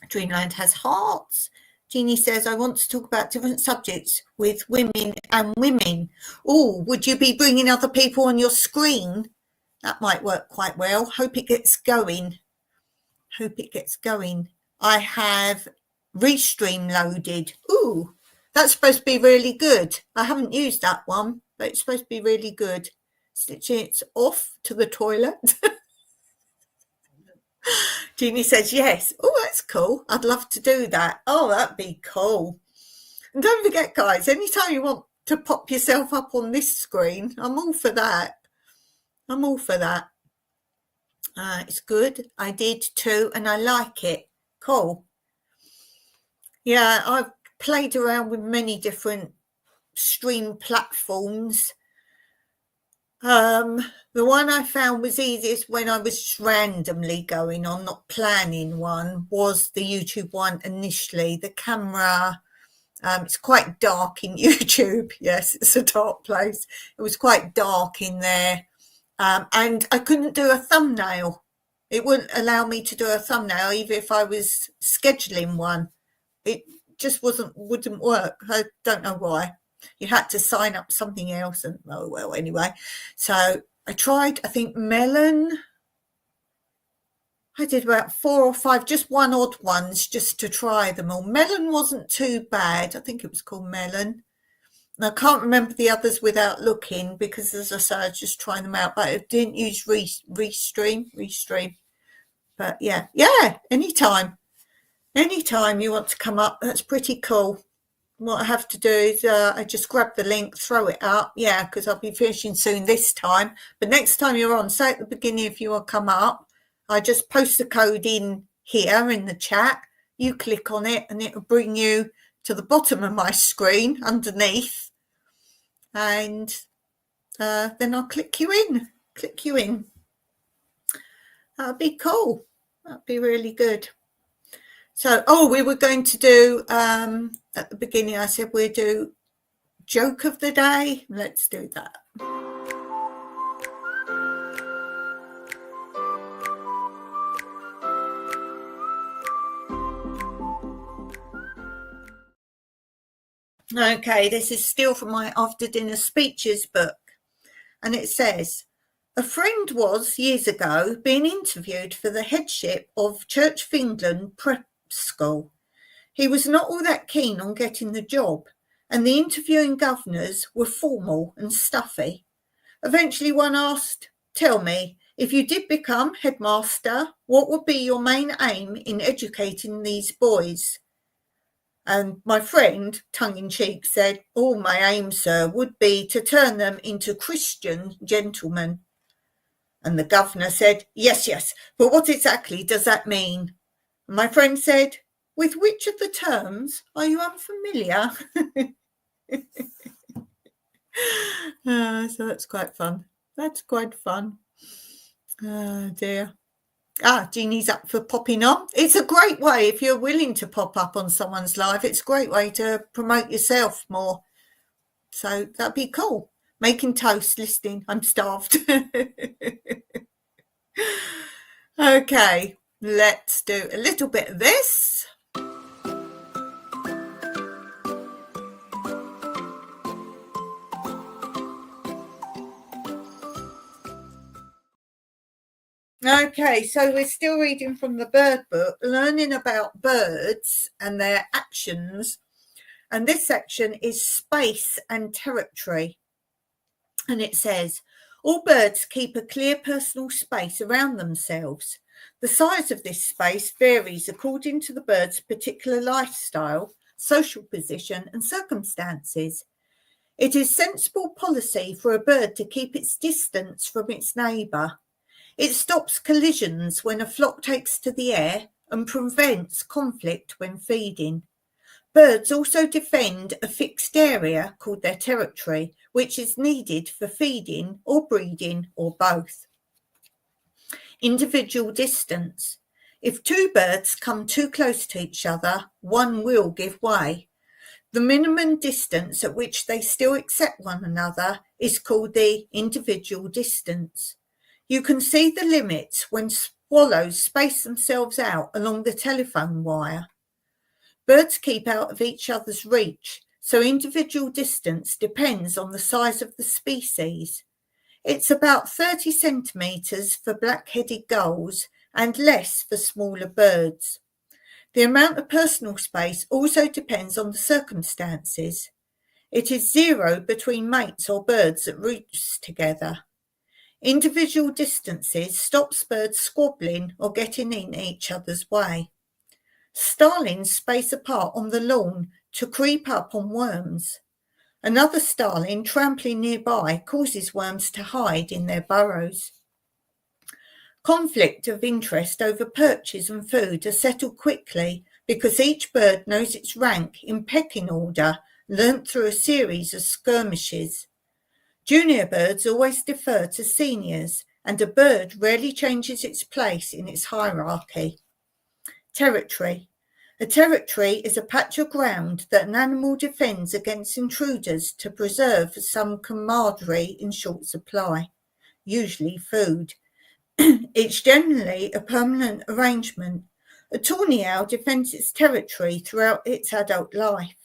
S1: Dreamland has hearts. Jeannie says, I want to talk about different subjects with women and women. Oh, would you be bringing other people on your screen? That might work quite well. Hope it gets going. I have Restream loaded. Ooh, that's supposed to be really good. I haven't used that one, but it's supposed to be really good. Stitching it off to the toilet. Jeannie says yes. Oh, that's cool. I'd love to do that. Oh, that'd be cool. And don't forget, guys, anytime you want to pop yourself up on this screen, I'm all for that. It's good. I did too, and I like it. Cool. Yeah, I've played around with many different stream platforms. The one I found was easiest when I was randomly going on, not planning one, was the YouTube one initially. The camera, it's quite dark in YouTube. Yes, it's a dark place. It was quite dark in there. And I couldn't do a thumbnail. It wouldn't allow me to do a thumbnail, even if I was scheduling one. It just wouldn't work. I don't know why. You had to sign up something else, and oh well, anyway. So I tried, I think Melon. I did about 4 or 5, just one odd ones, just to try them all. Melon wasn't too bad. I think it was called Melon. And I can't remember the others without looking, because as I say, I was just trying them out. But I didn't use Restream. But yeah, anytime you want to come up, that's pretty cool. What I have to do is I just grab the link, throw it up. Yeah, because I'll be finishing soon this time. But next time you're on, say at the beginning if you want to come up, I just post the code in here in the chat. You click on it and it'll bring you to the bottom of my screen underneath. And then I'll click you in. That'd be cool. That'd be really good. So, we were going to do, at the beginning, I said we'd do joke of the day. Let's do that. Okay, this is still from my after dinner speeches book. And it says, a friend was, years ago, being interviewed for the headship of Church of England prep school. He was not all that keen on getting the job, and the interviewing governors were formal and stuffy. Eventually one asked, tell me, if you did become headmaster, what would be your main aim in educating these boys? And my friend, tongue-in-cheek, said, my aim, sir, would be to turn them into Christian gentlemen. And the governor said, yes, but what exactly does that mean? And my friend said, with which of the terms are you unfamiliar? So that's quite fun. Oh dear. Jeannie's up for popping on. It's a great way, if you're willing to pop up on someone's live, it's a great way to promote yourself more. So that'd be cool. Making toast, listening. I'm starved. Okay, let's do a little bit of this. Okay, so we're still reading from the bird book, learning about birds and their actions. And this section is space and territory. And it says, all birds keep a clear personal space around themselves. The size of this space varies according to the bird's particular lifestyle, social position, and circumstances. It is sensible policy for a bird to keep its distance from its neighbour. It stops collisions when a flock takes to the air and prevents conflict when feeding. Birds also defend a fixed area called their territory, which is needed for feeding or breeding or both. Individual distance. If two birds come too close to each other, one will give way. The minimum distance at which they still accept one another is called the individual distance. You can see the limits when swallows space themselves out along the telephone wire. Birds keep out of each other's reach, so individual distance depends on the size of the species. It's about 30 centimetres for black-headed gulls and less for smaller birds. The amount of personal space also depends on the circumstances. It is 0 between mates or birds that roost together. Individual distances stops birds squabbling or getting in each other's way. Starlings space apart on the lawn to creep up on worms. Another starling trampling nearby causes worms to hide in their burrows. Conflict of interest over perches and food are settled quickly because each bird knows its rank in pecking order, learnt through a series of skirmishes. Junior birds always defer to seniors, and a bird rarely changes its place in its hierarchy. Territory. A territory is a patch of ground that an animal defends against intruders to preserve some camaraderie in short supply, usually food. It's generally a permanent arrangement. A tawny owl defends its territory throughout its adult life.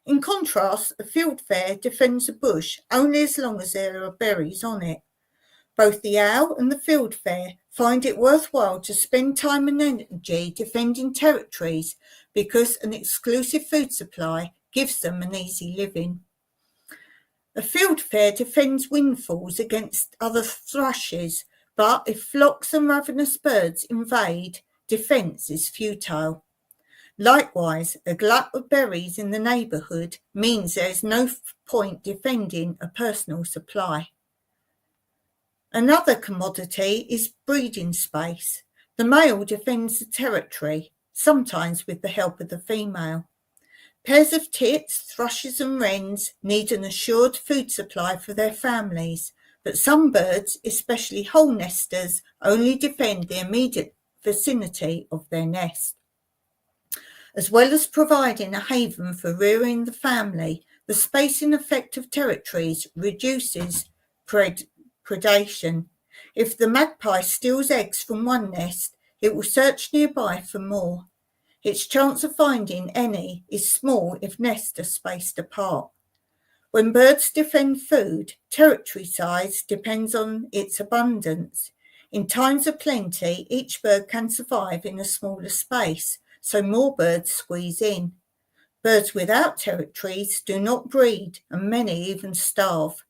S1: In contrast, a fieldfare defends a bush only as long as there are berries on it. Both the owl and the fieldfare find it worthwhile to spend time and energy defending territories because an exclusive food supply gives them an easy living. A fieldfare defends windfalls against other thrushes, but if flocks and ravenous birds invade, defence is futile. Likewise, a glut of berries in the neighbourhood means there is no point defending a personal supply. Another commodity is breeding space. The male defends the territory, sometimes with the help of the female. Pairs of tits, thrushes and wrens need an assured food supply for their families, but some birds, especially hole nesters, only defend the immediate vicinity of their nest. As well as providing a haven for rearing the family, the spacing effect of territories reduces predation. If the magpie steals eggs from one nest, it will search nearby for more. Its chance of finding any is small if nests are spaced apart. When birds defend food, territory size depends on its abundance. In times of plenty, each bird can survive in a smaller space, so more birds squeeze in. Birds without territories do not breed, and many even starve.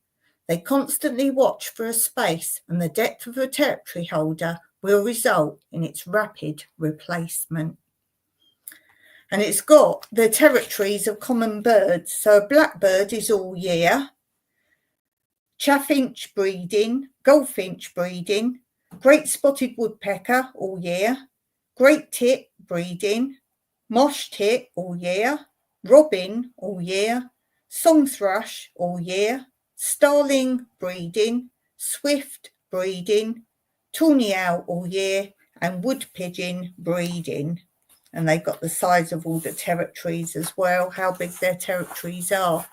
S1: They constantly watch for a space, and the depth of a territory holder will result in its rapid replacement. And it's got the territories of common birds. So a blackbird is all year, chaffinch breeding, goldfinch breeding, great spotted woodpecker all year, great tit breeding, mosh tit all year, robin all year, song thrush all year, starling breeding, swift breeding, tawny owl all year, and wood pigeon breeding. And they've got the size of all the territories as well, how big their territories are.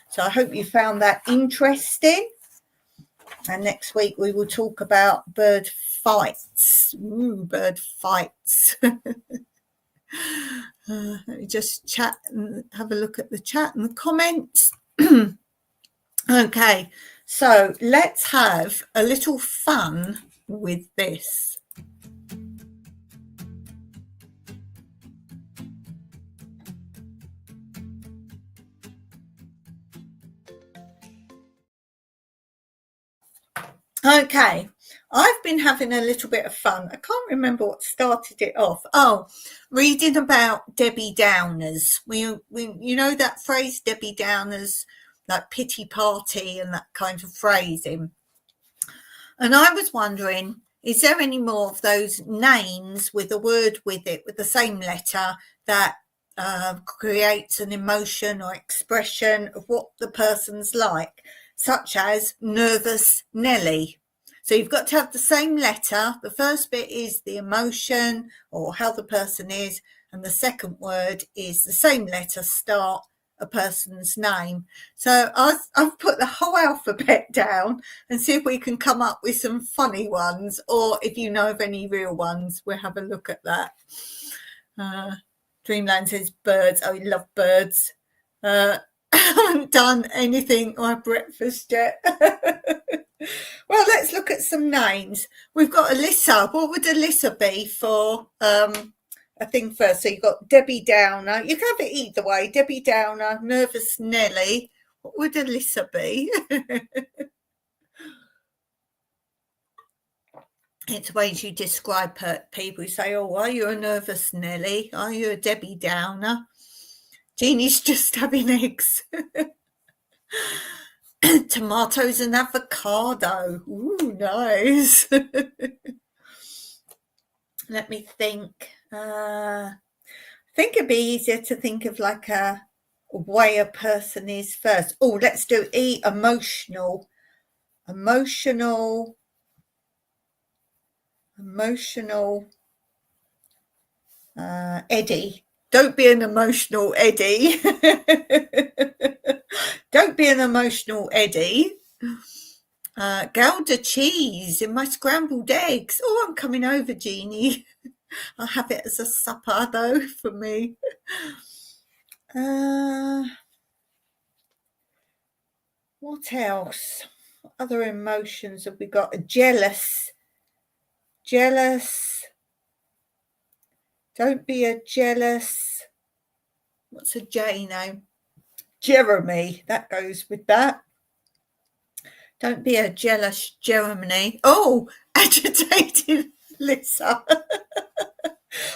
S1: So I hope you found that interesting. And next week we will talk about bird fights. Bird fights. Let me just chat and have a look at the chat and the comments. Okay, so let's have a little fun with this. Okay, I've been having a little bit of fun. I can't remember what started it off. Oh, reading about Debbie Downers. You know that phrase, Debbie Downers, like pity party and that kind of phrasing. And I was wondering, is there any more of those names with a word with it, with the same letter, that creates an emotion or expression of what the person's like, such as Nervous Nelly? So you've got to have the same letter. The first bit is the emotion or how the person is, and the second word is the same letter start a person's name. So I've put the whole alphabet down and see if we can come up with some funny ones, or if you know of any real ones, we'll have a look at that. Dreamland says birds. Oh, we love birds. I haven't done anything or breakfast yet. Well, let's look at some names. We've got Alyssa. What would Alyssa be for a thing first? So you've got Debbie Downer. You can have it either way. Debbie Downer, Nervous Nelly. What would Alyssa be? It's ways you describe people. You say, oh, are you a Nervous Nelly? Are you a Debbie Downer? Jeannie's just having eggs. Tomatoes and avocado. Ooh, nice. Let me think. I think it'd be easier to think of like a way a person is first. Oh, let's do E, emotional. Emotional. Eddie. Don't be an emotional Eddie. Don't be an emotional Eddie. Gouda cheese in my scrambled eggs. Oh, I'm coming over, Jeannie. I'll have it as a supper, though, for me. What else? What other emotions have we got? Jealous. Jealous. Don't be a jealous. What's a J name? Jeremy. That goes with that. Don't be a jealous Jeremy. Oh, agitated Lisa.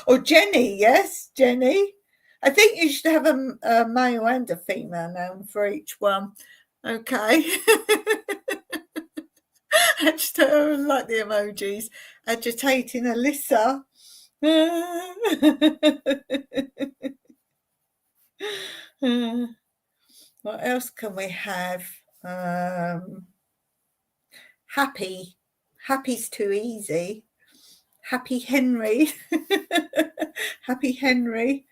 S1: Or Jenny, yes, Jenny. I think you should have a male and a female noun for each one. Okay. I like the emojis. Agitating Alyssa. What else can we have? Happy. Happy's too easy. Happy Henry. Happy Henry.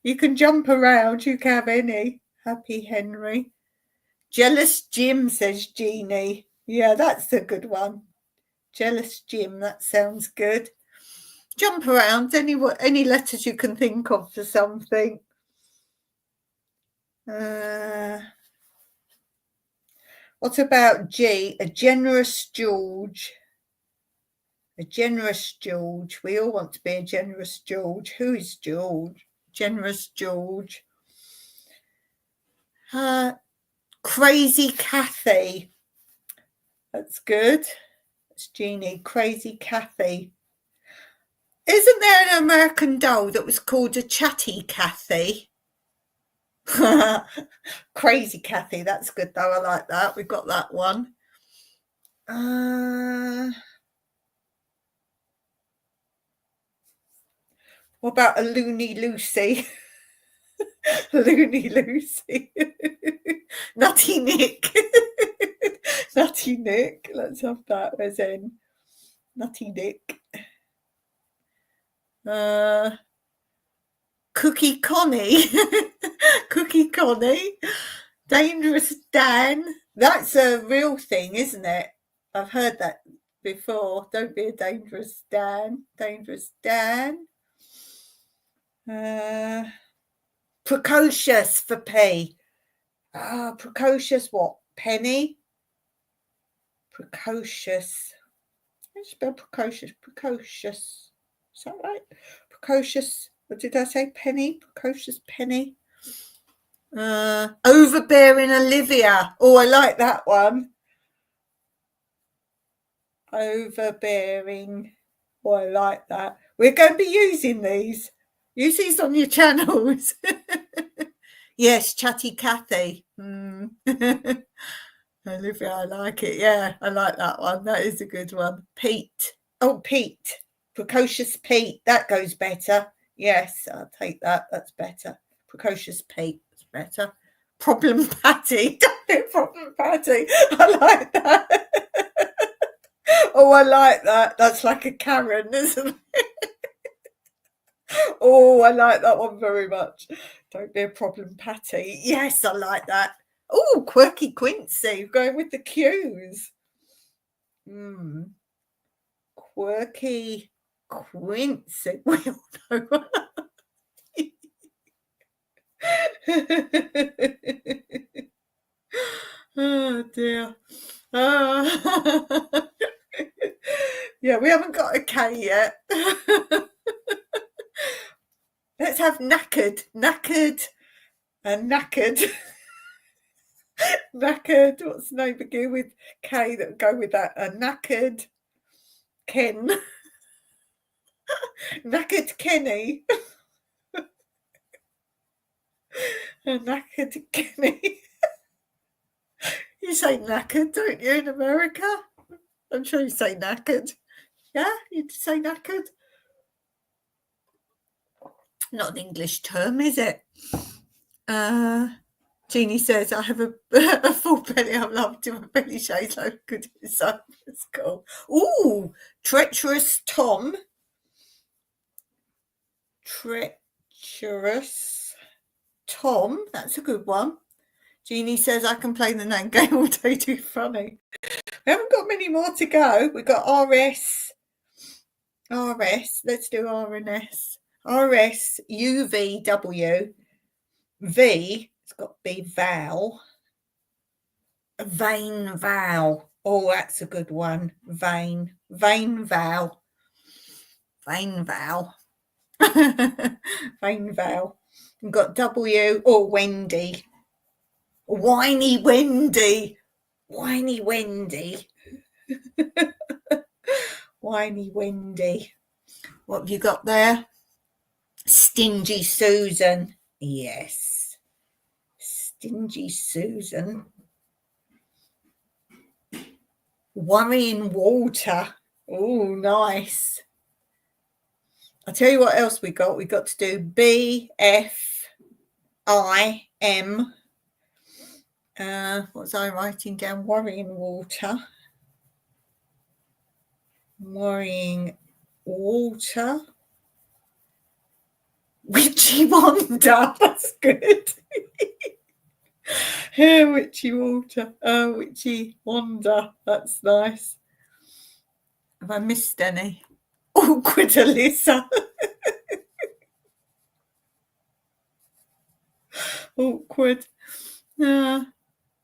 S1: You can jump around. You can have any. Happy Henry. Jealous Jim, says Jeannie. Yeah, that's a good one. Jealous Jim. That sounds good. Jump around. Any letters you can think of for something. What about G? A generous George. A generous George. We all want to be a generous George. Who is George? Generous George. Crazy Kathy. That's good. It's Jeannie. Crazy Kathy. Isn't there an American doll that was called a Chatty Kathy? Crazy Kathy. That's good though. I like that. We've got that one. What about a Loony Lucy? Loony Lucy. Nutty Nick. Nutty Nick. Let's have that as in Nutty Nick. Cookie Connie. Cookie Connie. Dangerous Dan. That's a real thing, isn't it? I've heard that before. Don't be a dangerous Dan. Dangerous Dan. Precocious for P. Precocious what? Penny? Precocious. How do you spell precocious? Precocious. Is that right? Precocious. What did I say? Penny? Precocious Penny. Overbearing Olivia. Oh, I like that one. Overbearing. Oh, I like that. We're going to be using these. Use these on your channels. Yes, Chatty Cathy. Olivia, I like it. Yeah, I like that one. That is a good one. Pete. Oh, Pete. Precocious Pete. That goes better. Yes, I'll take that. That's better. Precocious Pete. That's better. Problem Patty. Problem Patty. I like that. Oh, I like that. That's like a Karen, isn't it? Oh, I like that one very much. Don't be a problem, Patty. Yes, I like that. Oh, Quirky Quincy. Going with the cues. Quirky Quincy. We all know. Oh dear. Yeah, we haven't got a K yet. Let's have knackered and knackered. Knackered. What's the name begin with K that would go with that? Knackered Ken. Knackered Kenny. Knackered Kenny. You say knackered, don't you, in America? I'm sure you say knackered. Yeah, you'd say knackered. Not an English term, is it? Jeannie says, I have a full belly. I'm loved to my belly shades so good. So it's cool. Ooh, treacherous Tom. Treacherous Tom. That's a good one. Jeannie says, I can play the name game all day. Too funny. We haven't got many more to go. We've got RS. Let's do RNS. RS, UVW. V, it's got to be Val. Vain Val. Oh, that's a good one. Vain Val. Vain Val. Vain Val. We've got W. Oh, Wendy. Whiny Wendy. Whiny Wendy. Whiny Wendy. What have you got there? Stingy Susan. Yes. Stingy Susan. Worrying Walter. Oh, nice. I'll tell you what else we got. We got to do BFIM. What was I writing down? Worrying Walter. Worrying Walter. Witchy Wanda. That's good. Yeah, Witchy Walter. Witchy Wanda. That's nice. Have I missed any? Awkward Alyssa. Awkward.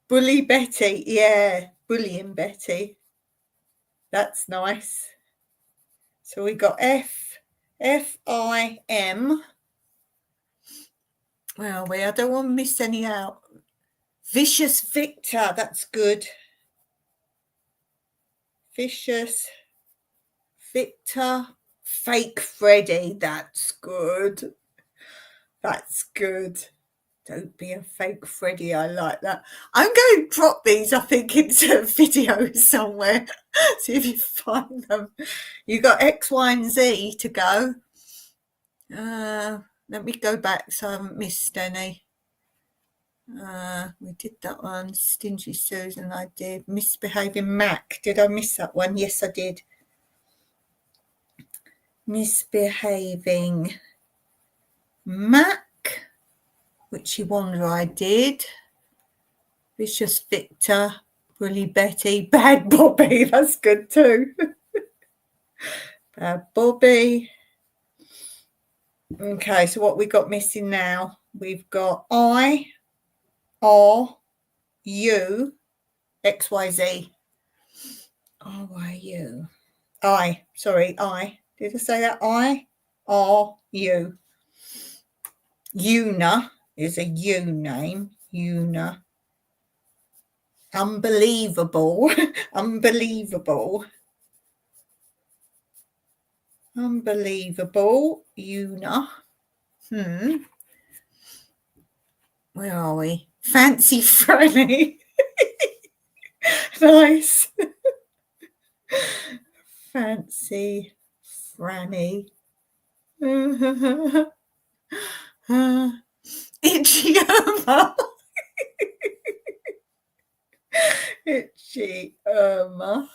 S1: Bully Betty. Yeah, bullying Betty. That's nice. So we got FIM. Well, I don't want to miss any out. Vicious Victor. That's good. Vicious Victor. Fake Freddy. That's good. That's good. Don't be a fake Freddy. I like that. I'm going to drop these, I think, into videos somewhere. See if you find them. You got X, Y, and Z to go. Let me go back so I haven't missed any. We did that one. Stingy Susan, I did. Misbehaving Mac. Did I miss that one? Yes, I did. Misbehaving Mac. Witchy Wanda, I did. Vicious Victor. Bully Betty. Bad Bobby. That's good too. Bad Bobby. Okay, so what we got missing now? We've got I, R, U, X, Y, Z. R, Y, U. I. Sorry, I. Did I say that? I, R, U. Una is a U name. Una. Unbelievable. Unbelievable. Unbelievable. Una. Where are we? Fancy Franny. Nice. Fancy Franny. Itchy Irma. Itchy Irma.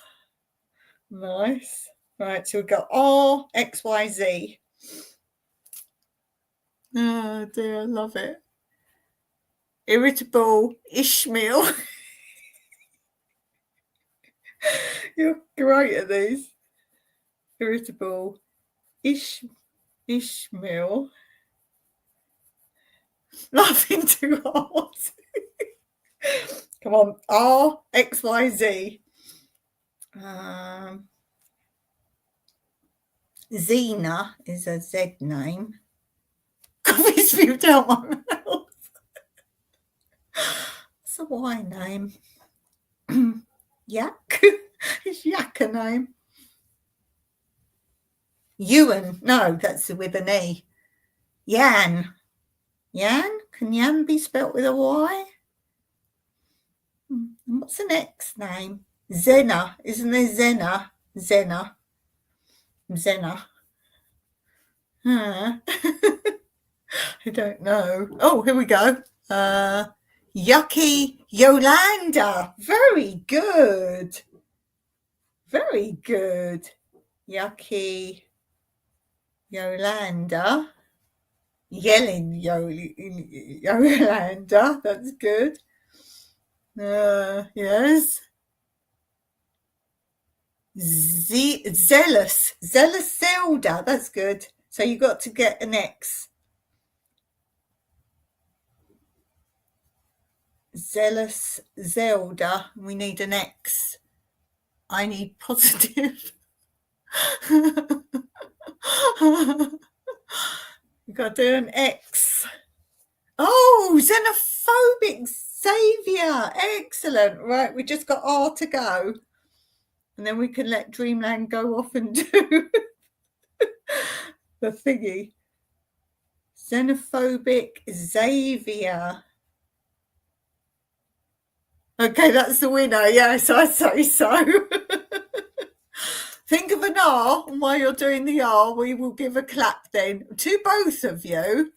S1: Nice. Right, so we've got R, X, Y, Z. Oh dear, I love it. Irritable Ishmael. You're great at these. Irritable Ishmael. Laughing too hard. Come on, R, X, Y, Z. Zena is a Z name. Coffee spewed out my mouth. It's a Y name. Yak. Is Yak a name? Ewan. No, that's with an E. Yan. Yan? Can Yan be spelt with a Y? What's the next name? Zena. Isn't there Zena? Zena. I don't know. Oh, here we go. Yucky Yolanda. Very good. Very good. Yucky Yolanda. Yelling Yolanda. That's good. Yes. Zealous Zelda. That's good. So you got to get an X. Zealous Zelda. We need an X. I need positive. You got to do an X. Oh, xenophobic Xavier. Excellent. Right, we just got R to go. And then we can let Dreamland go off and do the thingy. Xenophobic Xavier. Okay, that's the winner. Yes, I say so. Think of an R, and while you're doing the R, we will give a clap then to both of you.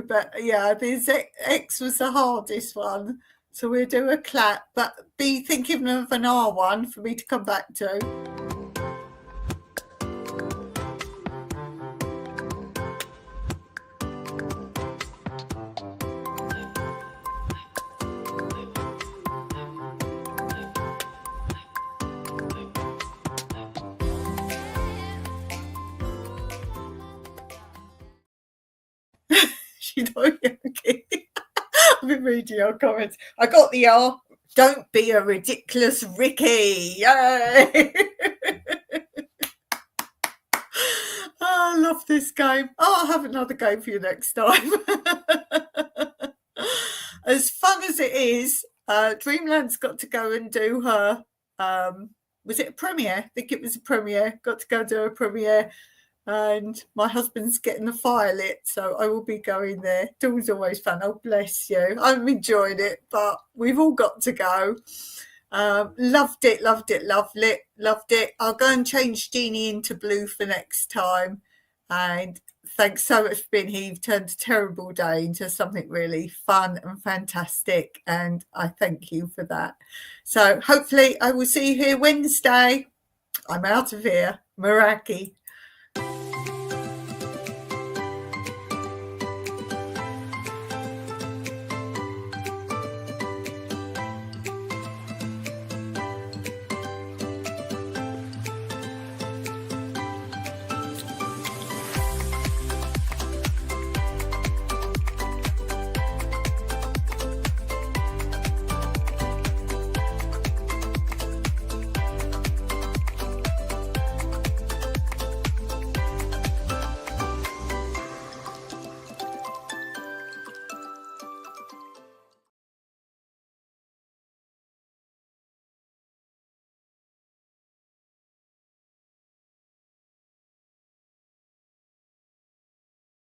S1: But yeah, this X was the hardest one. So we'll do a clap, but be thinking of an R one for me to come back to. Okay. I've been reading your comments. I got the R. Don't be a ridiculous Ricky. Yay! I love this game. I'll have another game for you next time. As fun as it is, Dreamland's got to go and do her, was it a premiere? I think it was a premiere. Got to go do a premiere. And my husband's getting the fire lit, so I will be going there. It was always fun. Oh, bless you. I'm enjoying it, but we've all got to go. Loved it. I'll go and change Jeannie into blue for next time. And thanks so much for being here. You've turned a terrible day into something really fun and fantastic, and I thank you for that. So hopefully I will see you here Wednesday. I'm out of here. Meraki.